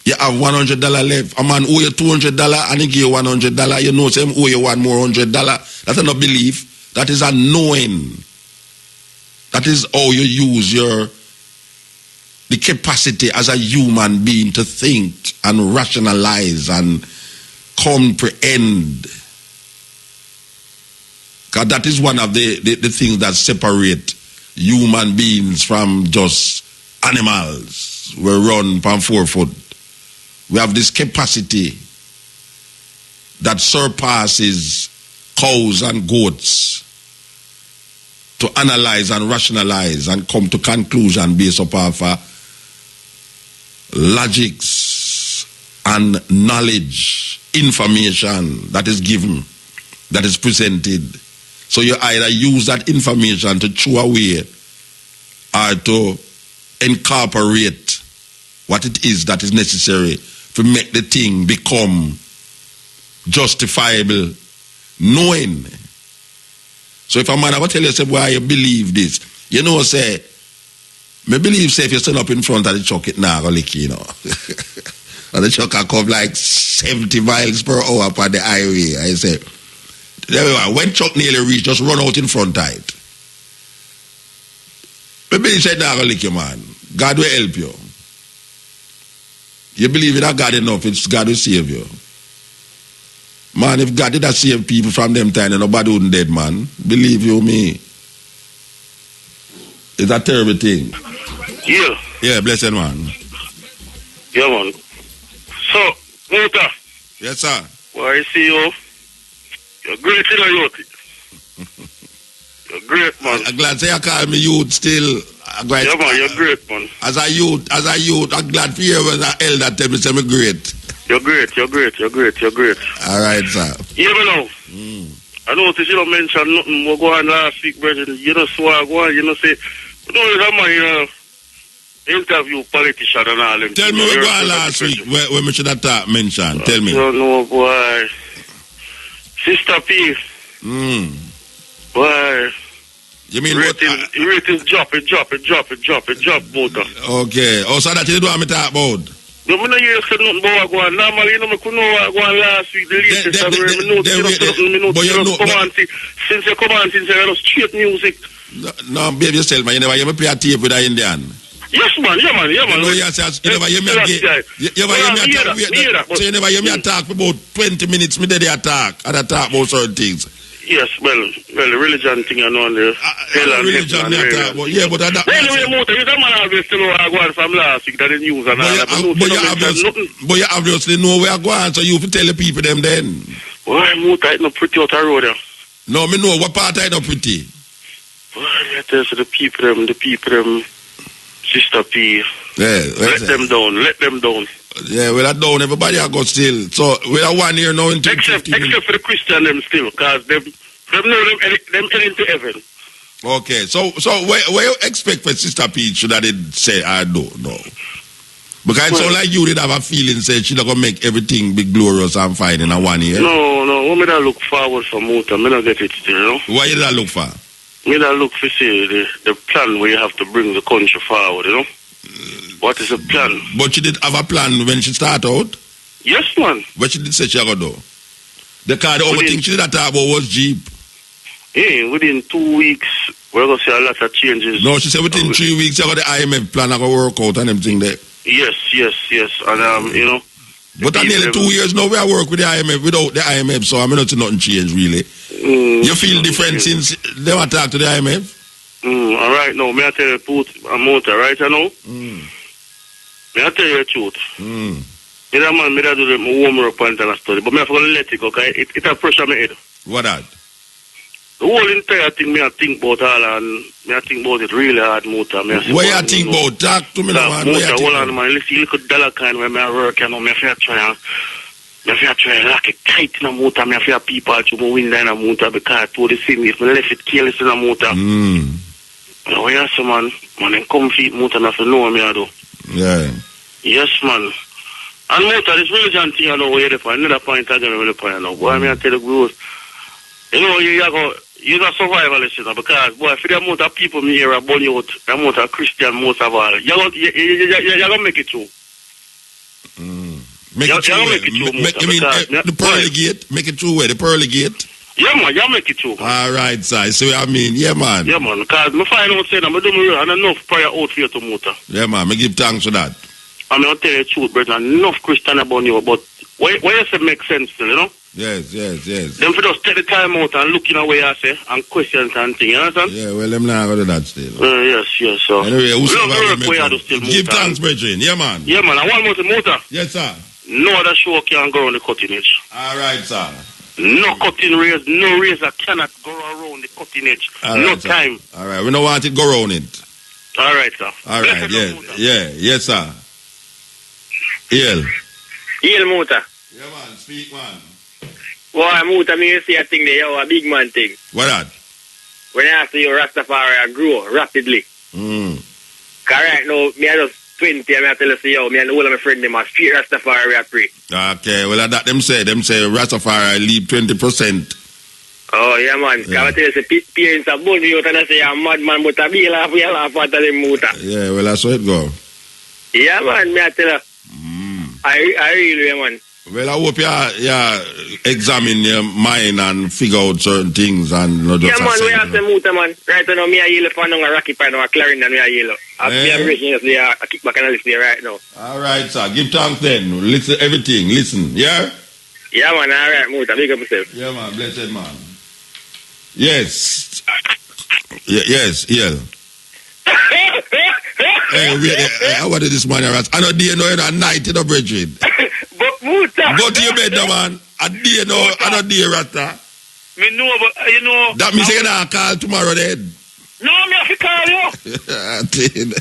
You have $100 left. A man owe you $200 and he give you $100. You know him owe you one more $100. That's not belief. That is a knowing. That is how you use the capacity as a human being to think and rationalize and comprehend. Because that is one of the things that separate human beings from just animals. We run on 4 foot. We have this capacity that surpasses cows and goats to analyze and rationalize and come to conclusion based upon logics and knowledge, information that is given, that is presented. So you either use that information to throw away or to incorporate what it is that is necessary to make the thing become justifiable knowing. So if a man ever tell you, say, why you believe this? You know, say, me believe, say, if you stand up in front of the truck, it now go lick you, know. And the truck can come like 70 miles per hour upon the highway. I say, when truck nearly reach, just run out in front of it. Maybe he said, nah, go lick you, man. God will help you. You believe in that God enough, it's God will save you. Man, if God did not save people from them time, nobody wouldn't dead, man. Believe you me. It's a terrible thing. Yeah. Yeah, blessed man. Yeah, man. So, MUTA. Yes, sir. Why I see you? You're great in a youth. You're great, man. I'm glad you call me youth still. Yeah, man, you're great, man. As a youth, I'm glad for you when an elder tell me say me great. You're great. All right, sir. Yeah, me now. I noticed you don't mention nothing more go on last week, brother. You know, so I go on, you know, say, you know, that man, interview politician and all them. Tell me what go on last week, where me should have mentioned. Tell me. I don't know, boy. Sister P. Boy. You mean ratings drop, it drop, MUTA. Okay. Oh, so that you don't want me to talk about? No, I don't hear nothing about what go on. Normally, you know, I couldn't know what go on last week. The latest of since you come on, since you have straight music. No, behave yourself, man. You never hear me play a tape with an Indian. Yes, man. You never hear me so you never hear me talk for about 20 minutes. Me did attack and I talk about certain things. Yes, well, the religion thing I know on the hell and religion talk about. Yeah, but anyway, MUTA, you don't always still know I go on from last week that the news and all that. But you obviously know where I go on, so you have to tell the people them then. Why MUTA it's not pretty out the road there? No, me know what part I not pretty. Well, I tell you the people them, Sister P. Yeah, let them down. Yeah, well, I down. Everybody I go still. So we are 1 year now into except for the Christian them still, because them know them heading to heaven. Okay, so where you expect for Sister Peach should I did say I don't know? Because it's all like you did have a feeling say she's not gonna make everything be glorious and fine in a 1 year. No, what me that look forward for Muta, me not get it still, you know? What you did I look for? Me that look for say the plan where you have to bring the country forward, you know? What is the plan? But she did have a plan when she started out? Yes, man. What she did say she gonna do? The car, the only thing she did talk about was Jeep. Yeah, within 2 weeks, we're going to see a lot of changes. No, she said within 3 weeks, you got the IMF plan, I got to work out and everything there. Yes. And, you know. But at nearly 2 years now, we are work with the IMF without the IMF, so I'm not nothing change really. You feel different since they want to talk to the IMF? All right, now, may I tell you the truth, Muta, right, you know? May I tell you the truth? Me that man, me that do the warmer up and tell a story, but me have to let it go, okay? It a pressure me head. What that? The whole entire thing, me I think about all, and me I think about it really hard, Muta. What you think about? Talk to me now, man. Muta, hold on, man. Listen, you look dollar kind where me I work, you know, me have to try lock it tight in a Muta. Me have to people to move in there in a Muta because to the same if me left it careless in a Muta. Now, yes, man, I'm comfy, Muta, me have to know what me I do. Yeah. Yes, man. And Muta, this religion thing, I know where you're the point. Another point, I don't know where the point now. Boy, I tell you, growth. You know, you're not survivalist, you know, because, boy, for the amount of people me here are born out, the amount of Christian, most of all, you're going to make it through. Make it through. The pearly gate? Make it through where? The pearly gate? Yeah, man, you make it through. All right, sir. So, I mean, yeah, man. Yeah, man, because I find out saying, I'm doing enough prayer out for you to Muta. Yeah, man, I give thanks for that. I'm going to tell you the truth, brother, enough Christian about you, but why you say make sense still, you know? Yes. Them for just take the time out and look in a way I say and questions and things, you understand? Yeah, well, them not going to do that still. Yes, so. Anyway, give thanks, brethren. Yeah, man. Yeah, man, and one more thing, Muta. Yes, sir. No other show can go around the cutting edge. All right, sir. No cutting razor, no razor cannot go around the cutting edge. All no right, time. Sir. All right, we don't want it go around it. All right, sir. All right, yes, sir. Yel Muta. Yeah, man, speak, man. Boy, Muta, me see a thing there, a big man thing. What that? When I see your Rastafari grow rapidly. Cause right now, me I just 20, and I tell you, me and all of my friends, them are straight Rastafari I pray. Okay, well, that them say Rastafari leave 20%. Oh, yeah, man. Yeah. I tell you, parents are born me out and I say, I'm mad man, but I be laugh at them Muta. Yeah, well, that's how it go. Yeah, man, me I tell you. I really, man. Well, I hope you examine your mind and figure out certain things and not just... Yeah, man, we have to Muta, man. Right now, me a yellow fan on a rocky pan or a clarinet and me a yellow. I'm wishing us there, I kick back and listen there right now. All right, sir. Give thanks then. Listen, everything. Listen, yeah? Yeah, man, all right, Muta. Big up yourself. Yeah, man. Blessed man. Yes. Yes. Hey, what is this man? I know you know at night, you know, brethren. But Muta. Go to your bed, no, man. I know dear Rasta. Me know, but you know. That means you're going to call tomorrow then. No, me have to call you.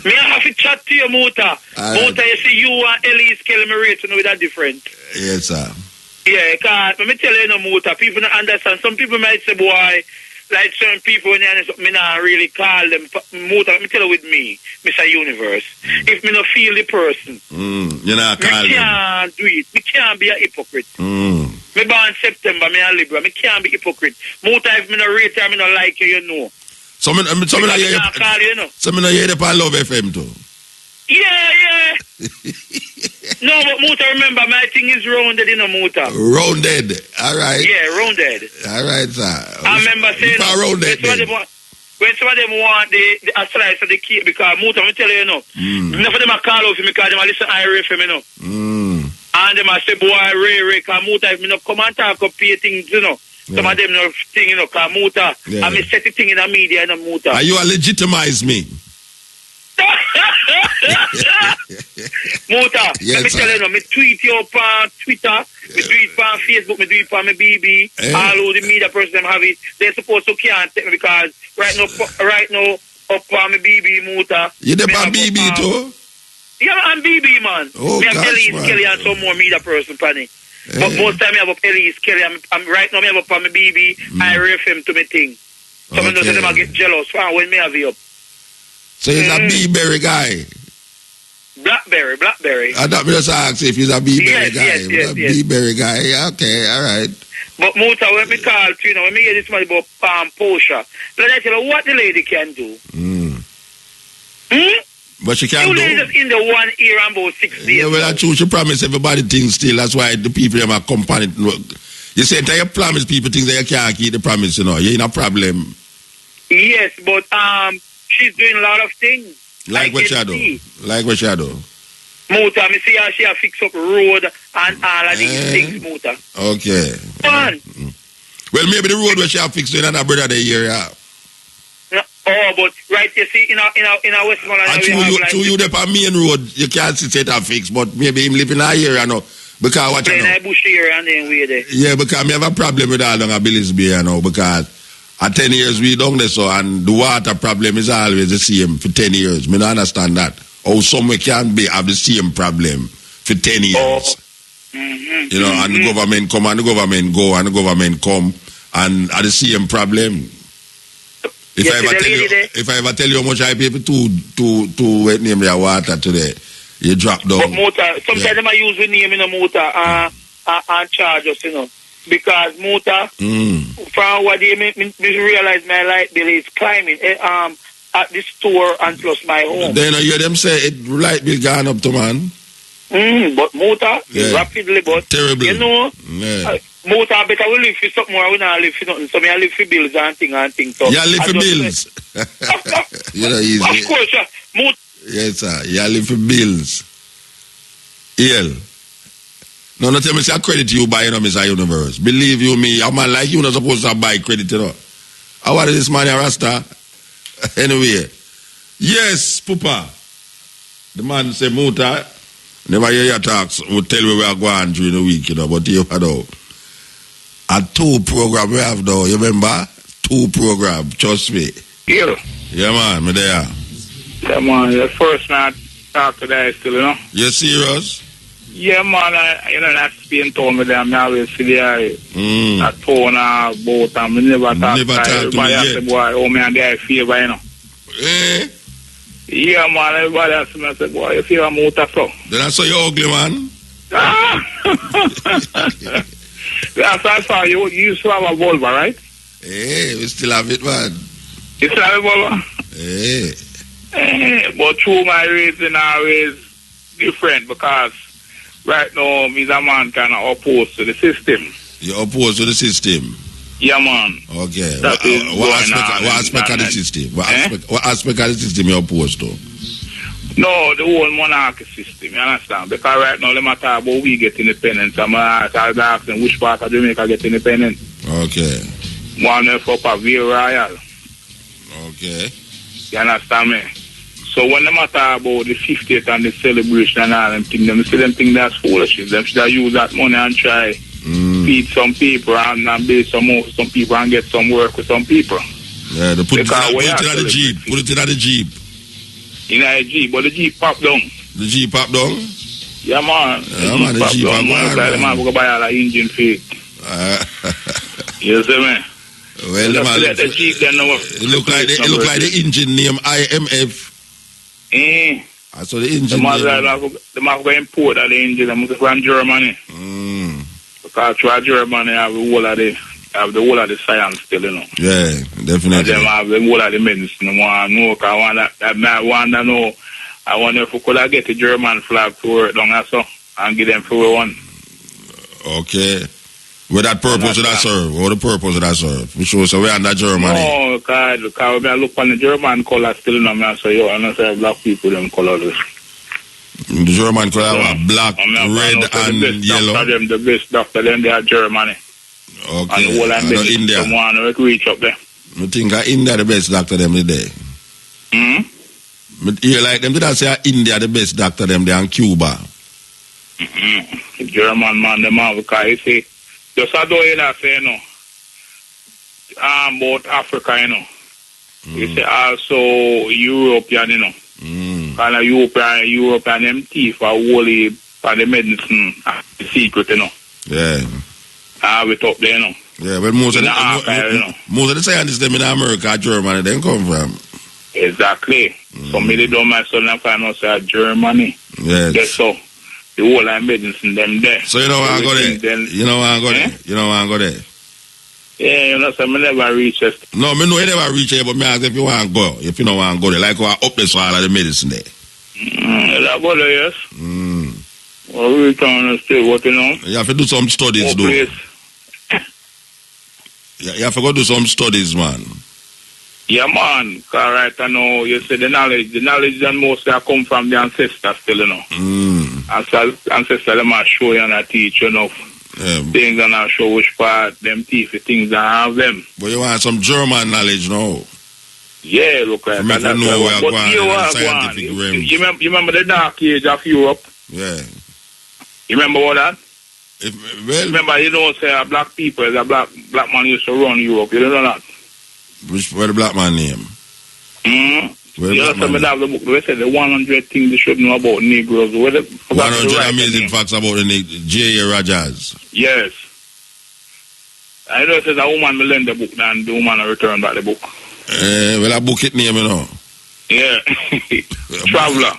Me have to chat to you, Muta. Muta, you see, you and Elise Kelly rate to know that different. Yes, sir. Yeah, because let me tell you, no, Muta, people don't understand. Some people might say, boy, like certain people, when me not really call them Muta. Let me tell you with me, Mr. Universe. If me not feel the person, you're not calling. Me can't do it. Me can't be a hypocrite. Me born September, me a Libra. Me can't be hypocrite. Muta, if me not rate her, me not like you, you know. So me not hear the Love FM too. Yeah. No, but Muta, remember, my thing is rounded, you know, Muta. Rounded, all right. Yeah, rounded. All right, sir. I remember saying, when some of them want the slice of the cake, because Muta, I tell you, you know, enough of them are call out for me because them are listen to IRFM, you know. And them are say, boy, Ray, because Muta, if me not come and talk up pay things, you know. Some of them no thing, you know, because Muta, I mean, set the thing in the media, you know, Muta. Are you a legitimize me? Muta, let me tell you, me tweet you on Twitter, me do it on Facebook, me do it on my BB, all the media person them have it. They're supposed to can't take me because right now, up on my BB, Muta. You there on BB too? Yeah, I'm BB, man. Oh, me have Kelly and some more media person, Panny. But most time I have up Elise Kelly. I'm right now, I have up on my BB, I refer him to my thing. Some of them get jealous when me have you up. So he's a B-berry guy. Blackberry. I thought me just ask if he's a B-berry guy. Yes. B-berry guy, yeah, okay, all right. But Muta, when me call to, when me hear this money about Portia, let me tell you what the lady can do. But she can't do. You ladies in the 1 year and about 6 days. Yeah, well, that's true. She promised everybody things still. That's why the people them are company. You say that you promise people things that you can't keep the promise, you know. You ain't a problem. Yes, but she's doing a lot of things. Like what she do? Like what she do? Muta, me see how she fix up road and all of these things, Muta. Okay. Fun. Well, maybe the road where she fix in another brother the year, yeah. Oh, but right, you see, in a Westmoreland, you the main road, you can't see it fix, but maybe him living a year, you know. Because what you know. Bush here and then we there. Yeah, because I have a problem with all the abilities, you know, because at 10 years we done this, so, and the water problem is always the same for 10 years. I don't understand that. Or somewhere can be have the same problem for 10 years. You know, and the government come and the government go and the government come and are the same problem. If I ever tell you how much I pay for to name their water today, you drop down. But Muta, sometimes I use the name in a Muta and charge us, you know. Because Muta, from what they make me realize my light bill is climbing at the store and plus my home. Then you hear them say it light bill gone up to man. But Muta, rapidly, but terrible. You know, Muta better we live for something more, we not live for nothing. So me I live for bills and thing. So you live for bills. You know, easy. Of course, Muta. Yes, sir. You live for bills. EL. No, not tell me say I credit you by, you know, Mr. Universe. Believe you me, a man like you not supposed to buy credit, you know. How are this man, Rasta? Anyway. Yes, Pupa. The man say, Muta, never hear your talks, will tell me we are going during the week, you know, but you know. A 2 program we have though, you remember? 2 program, trust me. Yeah, man, me there. Yeah, man, the first night talk today still, you know. You serious? Yeah, man, that's being told me that I'm always see there. I told about them, I never talk to everybody else, the boy, oh man, they favor, you know. Yeah, man, everybody else, I said, boy, you feel a Muta so. Then I saw you ugly, man. That's I saw you used to have a Volvo, right? Hey, we still have it, man. You still have a Volvo? Hey. But through my reason always different because right now, me a man kind of opposed to the system. You're opposed to the system? Yeah, man. Okay. What aspect of the system? What aspect of the system you're opposed to? No, the whole monarchy system, you understand? Because right now, let me talk about we get independence. I'm asking which part of Jamaica get independent. Okay. One up a View Royal. Okay. You understand me? So when they talk about the 50th and the celebration and all them things, them see them think that's foolishness. Them should use that money and try feed some people and build some people and get some work with some people. Yeah, they put it in the Jeep. Put it in the Jeep. In a Jeep, but the Jeep pop down. The Jeep pop down? Yeah, man. The Jeep pop down. The man will go buy all the engine fake. You see me? Well, the man, the Jeep then it look like the engine name IMF. I saw the engine. The man go import the engine from Germany. Because through Germany have the whole of the science still, you know. Yeah, definitely. And them have the whole of the medicine. I want to know. I wonder if we could get the German flag to work down also and give them for one. Okay. With that purpose of that serve? What the purpose of that serve? We show so we're under Germany. No, because when I look on the German color still in them, I say, yo, I don't say black people them colors. The German color have black, red, and yellow. The best doctor, them they are Germany. Okay. And the whole of India. Someone who reach up there. I think India the best doctor them today. You like them, did I say India the best doctor them there and Cuba? The German man, them have, because you see, just as though you say, you know, about Africa, you know. You say also European, you know. Kind of European, them teeth are wholly for the medicine, the secret, you know. Yeah. Have it up there, you know. Yeah, but most of the scientists them in America, Germany, they come from. Exactly. So me they don't my son and find out say Germany. Yes. That's so. The whole of medicine them there. So you know why I go there? You know why I go there? You know why I go there? Yeah, you know, so me never reach it. No, me know you never reach it, but me ask if you want to go. If you don't want to go there, like I up this all of the medicine there. That go there, yes. Well, we trying to stay what you know. You have to do some studies, though. You have to go do some studies, man. Yeah, man. Because right I know you say the knowledge and mostly come from the ancestors still, you know. Ancestors them are show you and I teach you know. Things and I show which part them teach the things that have them. But you want some German knowledge now. Yeah, look like that. But you remember the dark age of Europe? Yeah. You remember what that? Remember, you don't say black people, a black man used to run Europe. You don't know that? Where the black man name? You know, some of the book, they said the 100 things they should know about Negroes. 100 amazing facts about the J.A. Rogers. Yes. I know it says a woman will lend the book and the woman will return back the book. Well, I book it name, you know. Yeah. Traveler.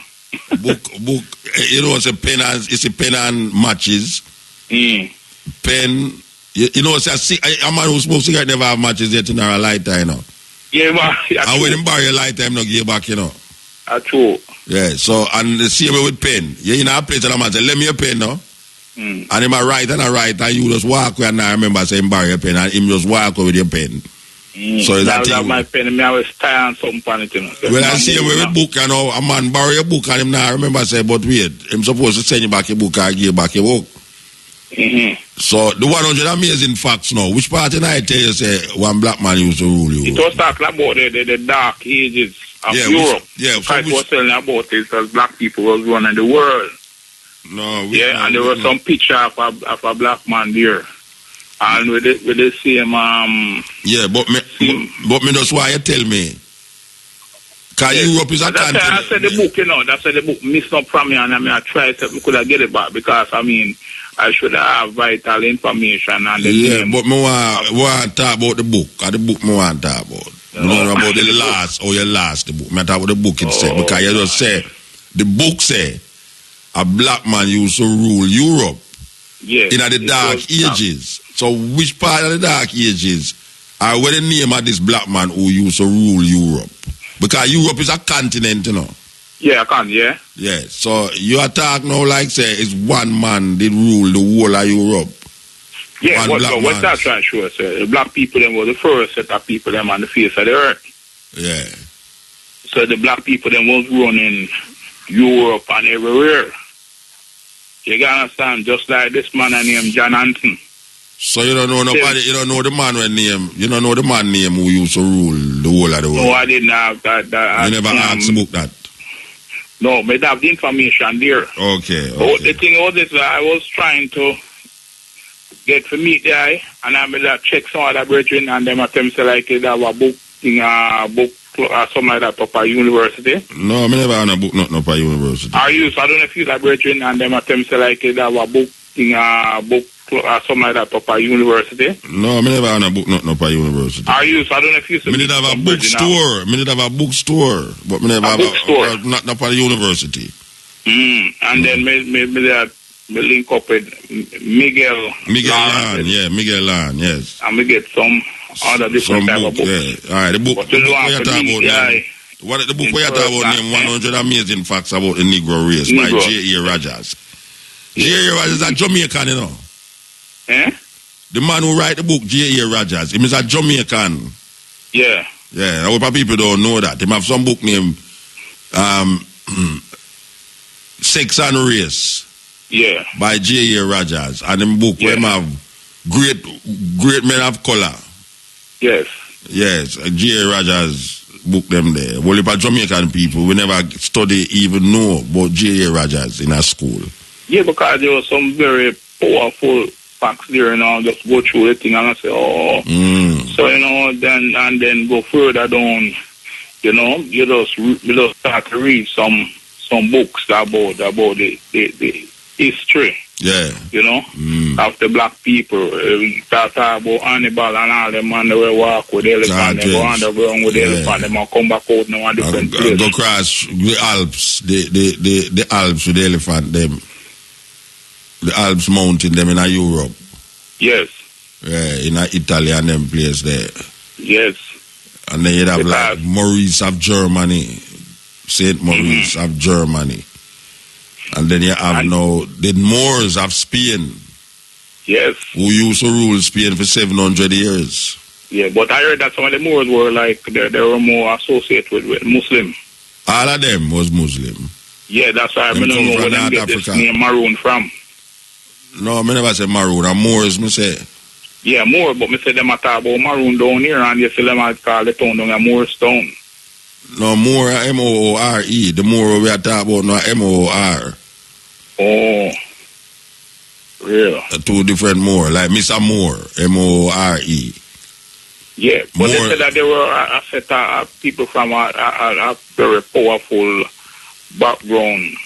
book, you know, it's a pen and matches. Pen, you know, it's a man who smokes cigarette never have matches yet in our lifetime, you know. Yeah, man. And when him buy your lifetime, no give back, you know. That's true. Yeah, so, and the same way with pen. You in a place and a man say, let me a pen, no? And him a write, and you just walk away, and I remember saying, buy your pen, and him just walk away with your pen. So is that thing? My pen, I was tie on something on it, you know. Well, I see him with a book, you know, a man borrow your book, and him now remember say, but wait, him supposed to send you back your book and give back your book. So the 100 amazing facts now. Which part of I tell you say one black man used to rule you? It was talking about the dark ages of Europe. Christ was telling about it as black people was running the world. And there was some picture of a black man there. And with the same but me that's why you tell me. Because Europe is a country. I said the book, you know, that's why the book missed up from me, and I tried to could I get it back because I mean I should have vital information and the but me want to talk about the book. The book me want to talk about. You know about the last or your last the book. Me talk about the book itself because you just say the book say a black man used to rule Europe in the dark ages. So which part of the dark ages are where the name of this black man who used to rule Europe? Because Europe is a continent, you know. Yeah, I can, yeah. Yeah, so you are talking now like say it's one man did rule the whole of Europe. Yeah, what that trying to show us, the black people them were the first set of people them on the face of the earth. Yeah. So the black people them was running Europe and everywhere. You can understand, just like this man named John Anton. So you don't know nobody, you don't know the man name who used to rule the whole of the world? No, I didn't have that. You never asked the book that? No, but I have the information there. Okay. But the thing was this, I was trying to get to meet the guy, and I made that check some other brethren, and them attempt to like it, have a book thing, something like that up at university. No, I never had a book nothing up at university. I don't know if you that brethren, and them attempt to like it, have a book thing, something like that up at university. No, I never had a book nothing up at university. I don't know if you. I did have a bookstore. I did have a bookstore, but I never have a bookstore. Not up at university. And then me link up with Miguel Lan. Yeah, Miguel Lan, yes. And we get some other different type of books. Yeah. All right, the book what you talk about name? What the book we talk about name 100 Amazing Facts About the Negro Race by J.A. Rogers. J.A. Rogers is a Jamaican, you know. The man who write the book, J.A. Rogers, he is a Jamaican. Yeah. Yeah, a lot of people don't know that. He have some book named Sex and Race. Yeah. By J.A. Rogers. And in book where have great men of color. Yes. Yes. J.A. Rogers book them there. Well, if a Jamaican people, we never study even know about J.A. Rogers in our school. Yeah, because there was some very powerful facts there, you know, just go through the thing and I say, so, you know, then go further down, you know, you just start to read some books about the history. Yeah. You know? of the black people. Talk about Hannibal and all them man, they will walk with the elephant, they go underground with the elephant, they might come back out now and different places. Go across the Alps, the Alps with the elephant, them. The Alps mountain, them in Europe. Yes. Yeah, in Italy and them place there. Yes. And then you'd have like Maurice of Germany, Saint Maurice of Germany. And then you have now the Moors of Spain. Yes. Who used to rule Spain for 700 years. Yeah, but I heard that some of the Moors were like, they were more associated with Muslim. All of them was Muslim. Yeah, that's why I don't know where they get this name Maroon from. No, I never say Maroon. I'm Moors, me say. Yeah, Moor, but me say them talk about Maroon down here, and you see them call the town down a Moorstone. No, Moor, M-O-O-R-E. The Moor we are talking about, no, M-O-O-R. Oh, real. Two different Moor, like Mr. Moore, M-O-O-R-E. Yeah, but they said that there were a set of people from a very powerful background,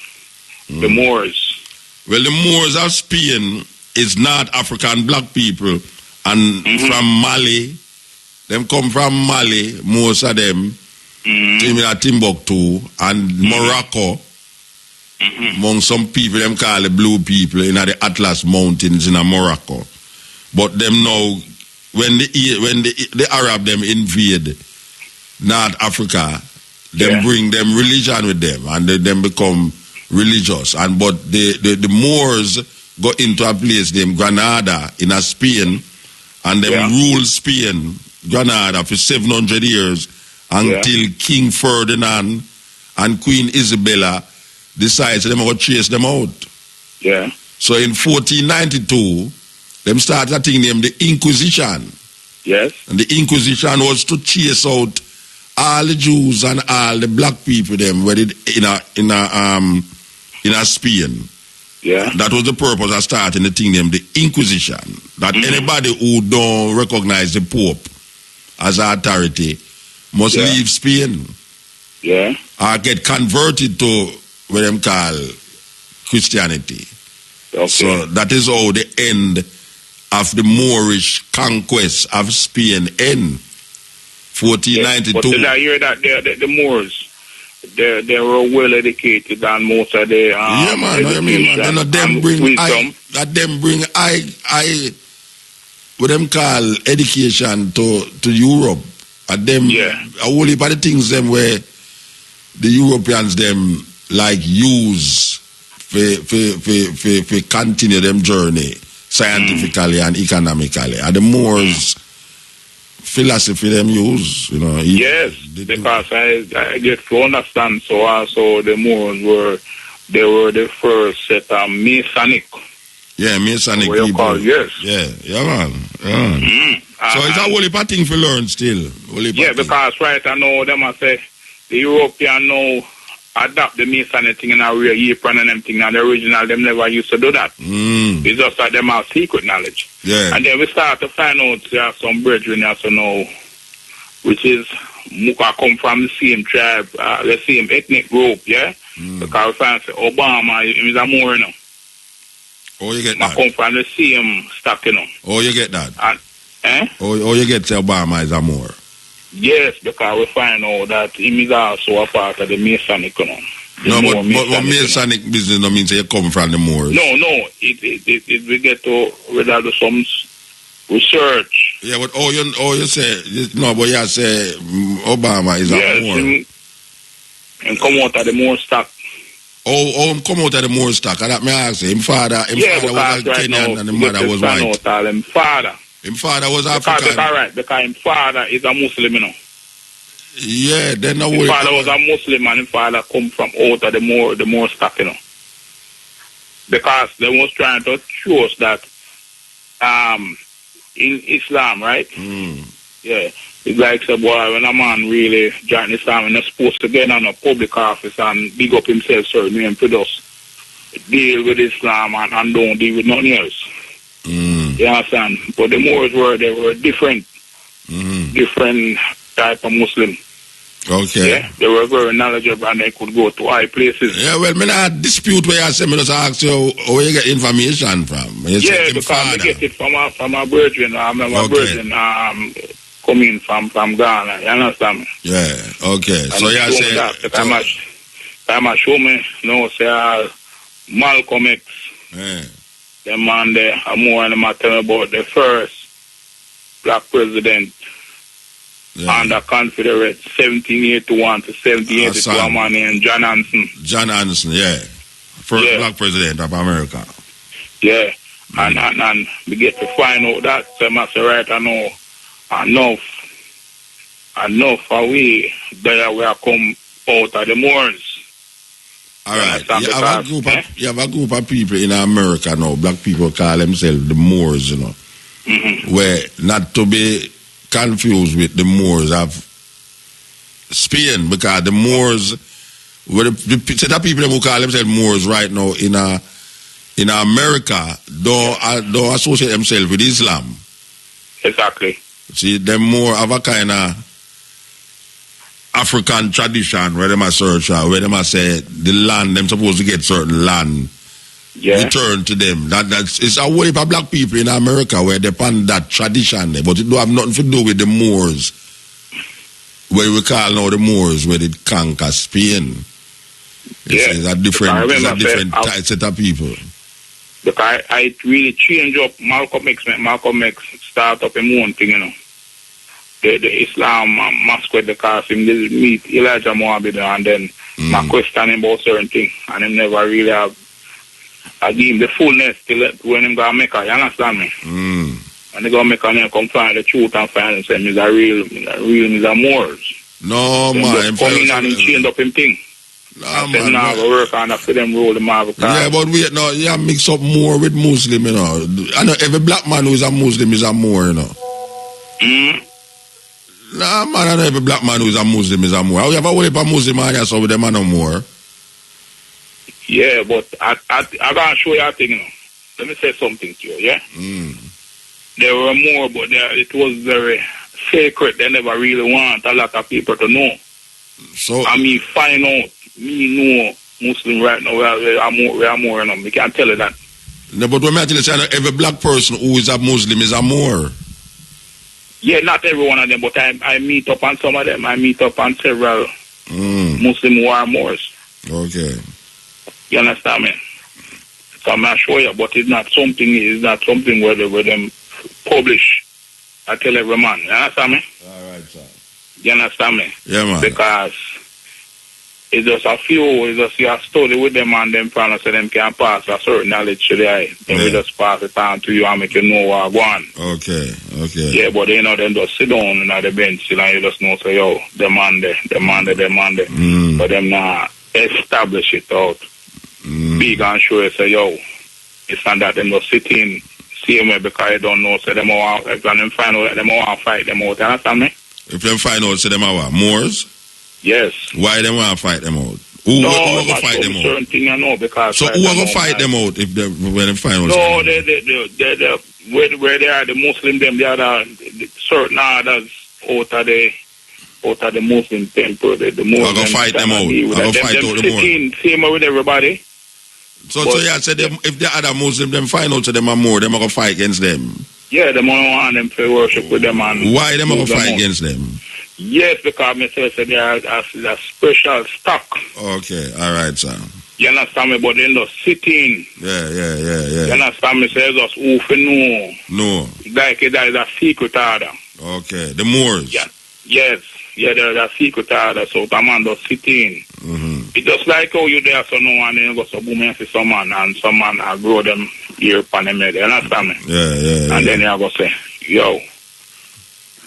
the Moors. Well, the Moors of Spain is not African black people, and from Mali, them come from Mali, most of them, Timbuktu, and Morocco, among some people, them call the blue people in the Atlas Mountains in Morocco. But them now, when the Arab them invade North Africa, them bring them religion with them, and they them become religious. And but the Moors go into a place named Granada in Spain, and them rule Spain, Granada, for 700 years until King Ferdinand and Queen Isabella decides them to chase them out. Yeah. So in 1492, them started a thing named the Inquisition. Yes. And the Inquisition was to chase out all the Jews and all the black people them were in a Spain. Yeah. That was the purpose of starting the thing named the Inquisition. That anybody who don't recognize the Pope as authority must leave Spain. Yeah. Or get converted to what them call Christianity. Okay. So that is how the end of the Moorish conquest of Spain end. 1492. But did I hear that the Moors, they were well educated and most of the yeah, man. I mean, man. Them bring what them call education to Europe. And them, a whole heap of the things them where the Europeans them like use for continue them journey scientifically and economically. And the Moors philosophy them use, you know. Yes, because I get to understand. So also the Moors were the first set of Masonic. Yeah, Masonic people. Call, yes. Yeah, man. So it's a whole heap of thing to learn still. Because right I know them I say the European now adapt the Masonic thing in a real European and them thing, and the original them never used to do that. It's just that them have secret knowledge. Yeah. And then we start to find out some brethren also know, which is MUTA come from the same tribe, the same ethnic group, Because we find Obama is a Moor, you know. Oh, you get that? Come from the same stock, you know. Oh, you get that? And, Oh, you get Obama is a Moor. Yes, because we find out that he is also a part of the Masonic, you know. No, but Masonic business no means you come from the Moors. No, it we get to do some research. Yeah, but you say but you say Obama is a Moor. And come out of the Moor stock. Oh, come out of the Moor stock. That me ask you. Him father was Kenyan and the mother was white. Him father was African. Because his father is a Muslim, you know. Yeah, then no his father was a Muslim and his father come from out of the Moor stock, you know. Because they was trying to show us that in Islam, right? Yeah. It's like say, boy, when a man really join Islam and not supposed to get on a public office and big up himself, and to just deal with Islam and don't deal with nothing else. You understand? But the Moors were different. Different type of Muslim. Okay. Yeah, they were very knowledgeable and they could go to high places. Yeah, well, me not dispute where you say, me just ask you where you get information from. You Yeah, because I get it from my brethren. I remember my brethren coming from Ghana. You understand me? Yeah, okay. And so you say... Time show me, say Malcolm X. Yeah. The man there, I'm more than tell about the first black president under Confederate, 1781 to 1782, a man named John Hanson. John Hanson, yeah. First black president of America. Yeah. And we get to find out that, so I must say, right, I know enough are we have come out of the Moors. All right. You have a group of people in America now, black people call themselves the Moors, you know. Mm-hmm. Where not to be confused with the Moors of Spain, because the Moors, the set of people who call themselves Moors right now in America don't associate themselves with Islam. Exactly. See, them more of a kind of African tradition where they must search out, where they must say the land, them supposed to get certain land returned to them. It's a way for black people in America where they depend that tradition, but it don't have nothing to do with the Moors, where we call now the Moors, where they conquer Spain. It's a different set of people. Because I really change up Malcolm X. Malcolm X start up a own thing, you know. The Islam masquerade because him did meet Elijah Muhammad and then my question him about certain things and him never really have I give him the fullness till when him go Mecca, you understand me? And they go Mecca and come find the truth and find and say he's a real Moors. No man, come in and him change up him thing. No man, now go work on after them roll the marble. Yeah, but you mix up more with Muslim, you know. I know every black man who is a Muslim is a Moor, you know. Nah, man, I know every black man who is a Muslim is a Moor. How you have a whole heap of Muslim man here, so with them are no more? Yeah, but I gotta show you a thing, you know. Let me say something to you, yeah? There were more, but it was very sacred. They never really want a lot of people to know. So, I mean, find out, me know Muslim right now, we are more, you know. We can't tell you that. No, but when I tell you, every black person who is a Muslim is a Moor. Yeah, not every one of them, but I meet up on some of them. I meet up on several Muslim who are Moors. Okay. You understand me? So I'm not sure you, but it's not something where them publish. I tell every man. You understand me? All right, sir. You understand me? Yeah, man. Because it's just a few, it's just you study with them and them trying to say them can pass a certain knowledge to the eye. Then we just pass it on to you and make you know what go on. Okay. Yeah, but you know, them just sit down in the bench and you just know, say, yo, demand it. But them not establish it out. Big and show you, say, yo, it's not that them just sit in same way because you don't know, say them all, if them find out, them all fight them out. You understand me? If them find out, say them are what? Moors? Yes. Why they want to fight them out? Who will fight them out? Certain thing I know because. So who will fight them out if when they find out? No, where they are the Muslim them, they are the certain others out of the Muslim temple. The Muslim. I go fight them out. I go fight out the Moors. Same with everybody. So yeah, say them if the other Muslim them find out to them are more, them are gonna fight against them. Yeah, them want them to worship with them and. Why them are gonna fight against them? Yes, because me say they are a special stock. Okay, all right, sir. You understand me? But they just sitting. Yeah. You understand me? Say just who for no. Like that is a secret order. Okay, the Moors. Yeah. Yes. Yeah, there's a secret order, so the man just sitting. It's just like how you there so no and then you go so boom and see some man and some man grow them ear upon them head. You understand me? Yeah. And then you go say, yo,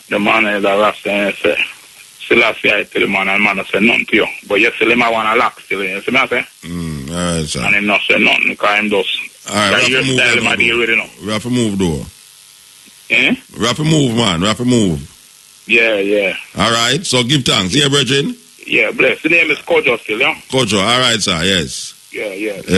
the man is a Rasta and you say, still I say I tell the man and the man say nothing to you. But you still him I want to lock still. You see me I say? All right, sir. And him not say nothing because him just. All right, we have to move though. We have to move though. Eh? We have to move, man. We have to move. Yeah. All right, so give thanks. Yeah, brethren? Yeah, bless. The name is Kojo still, yeah? Kojo, all right, sir, yes. Yeah.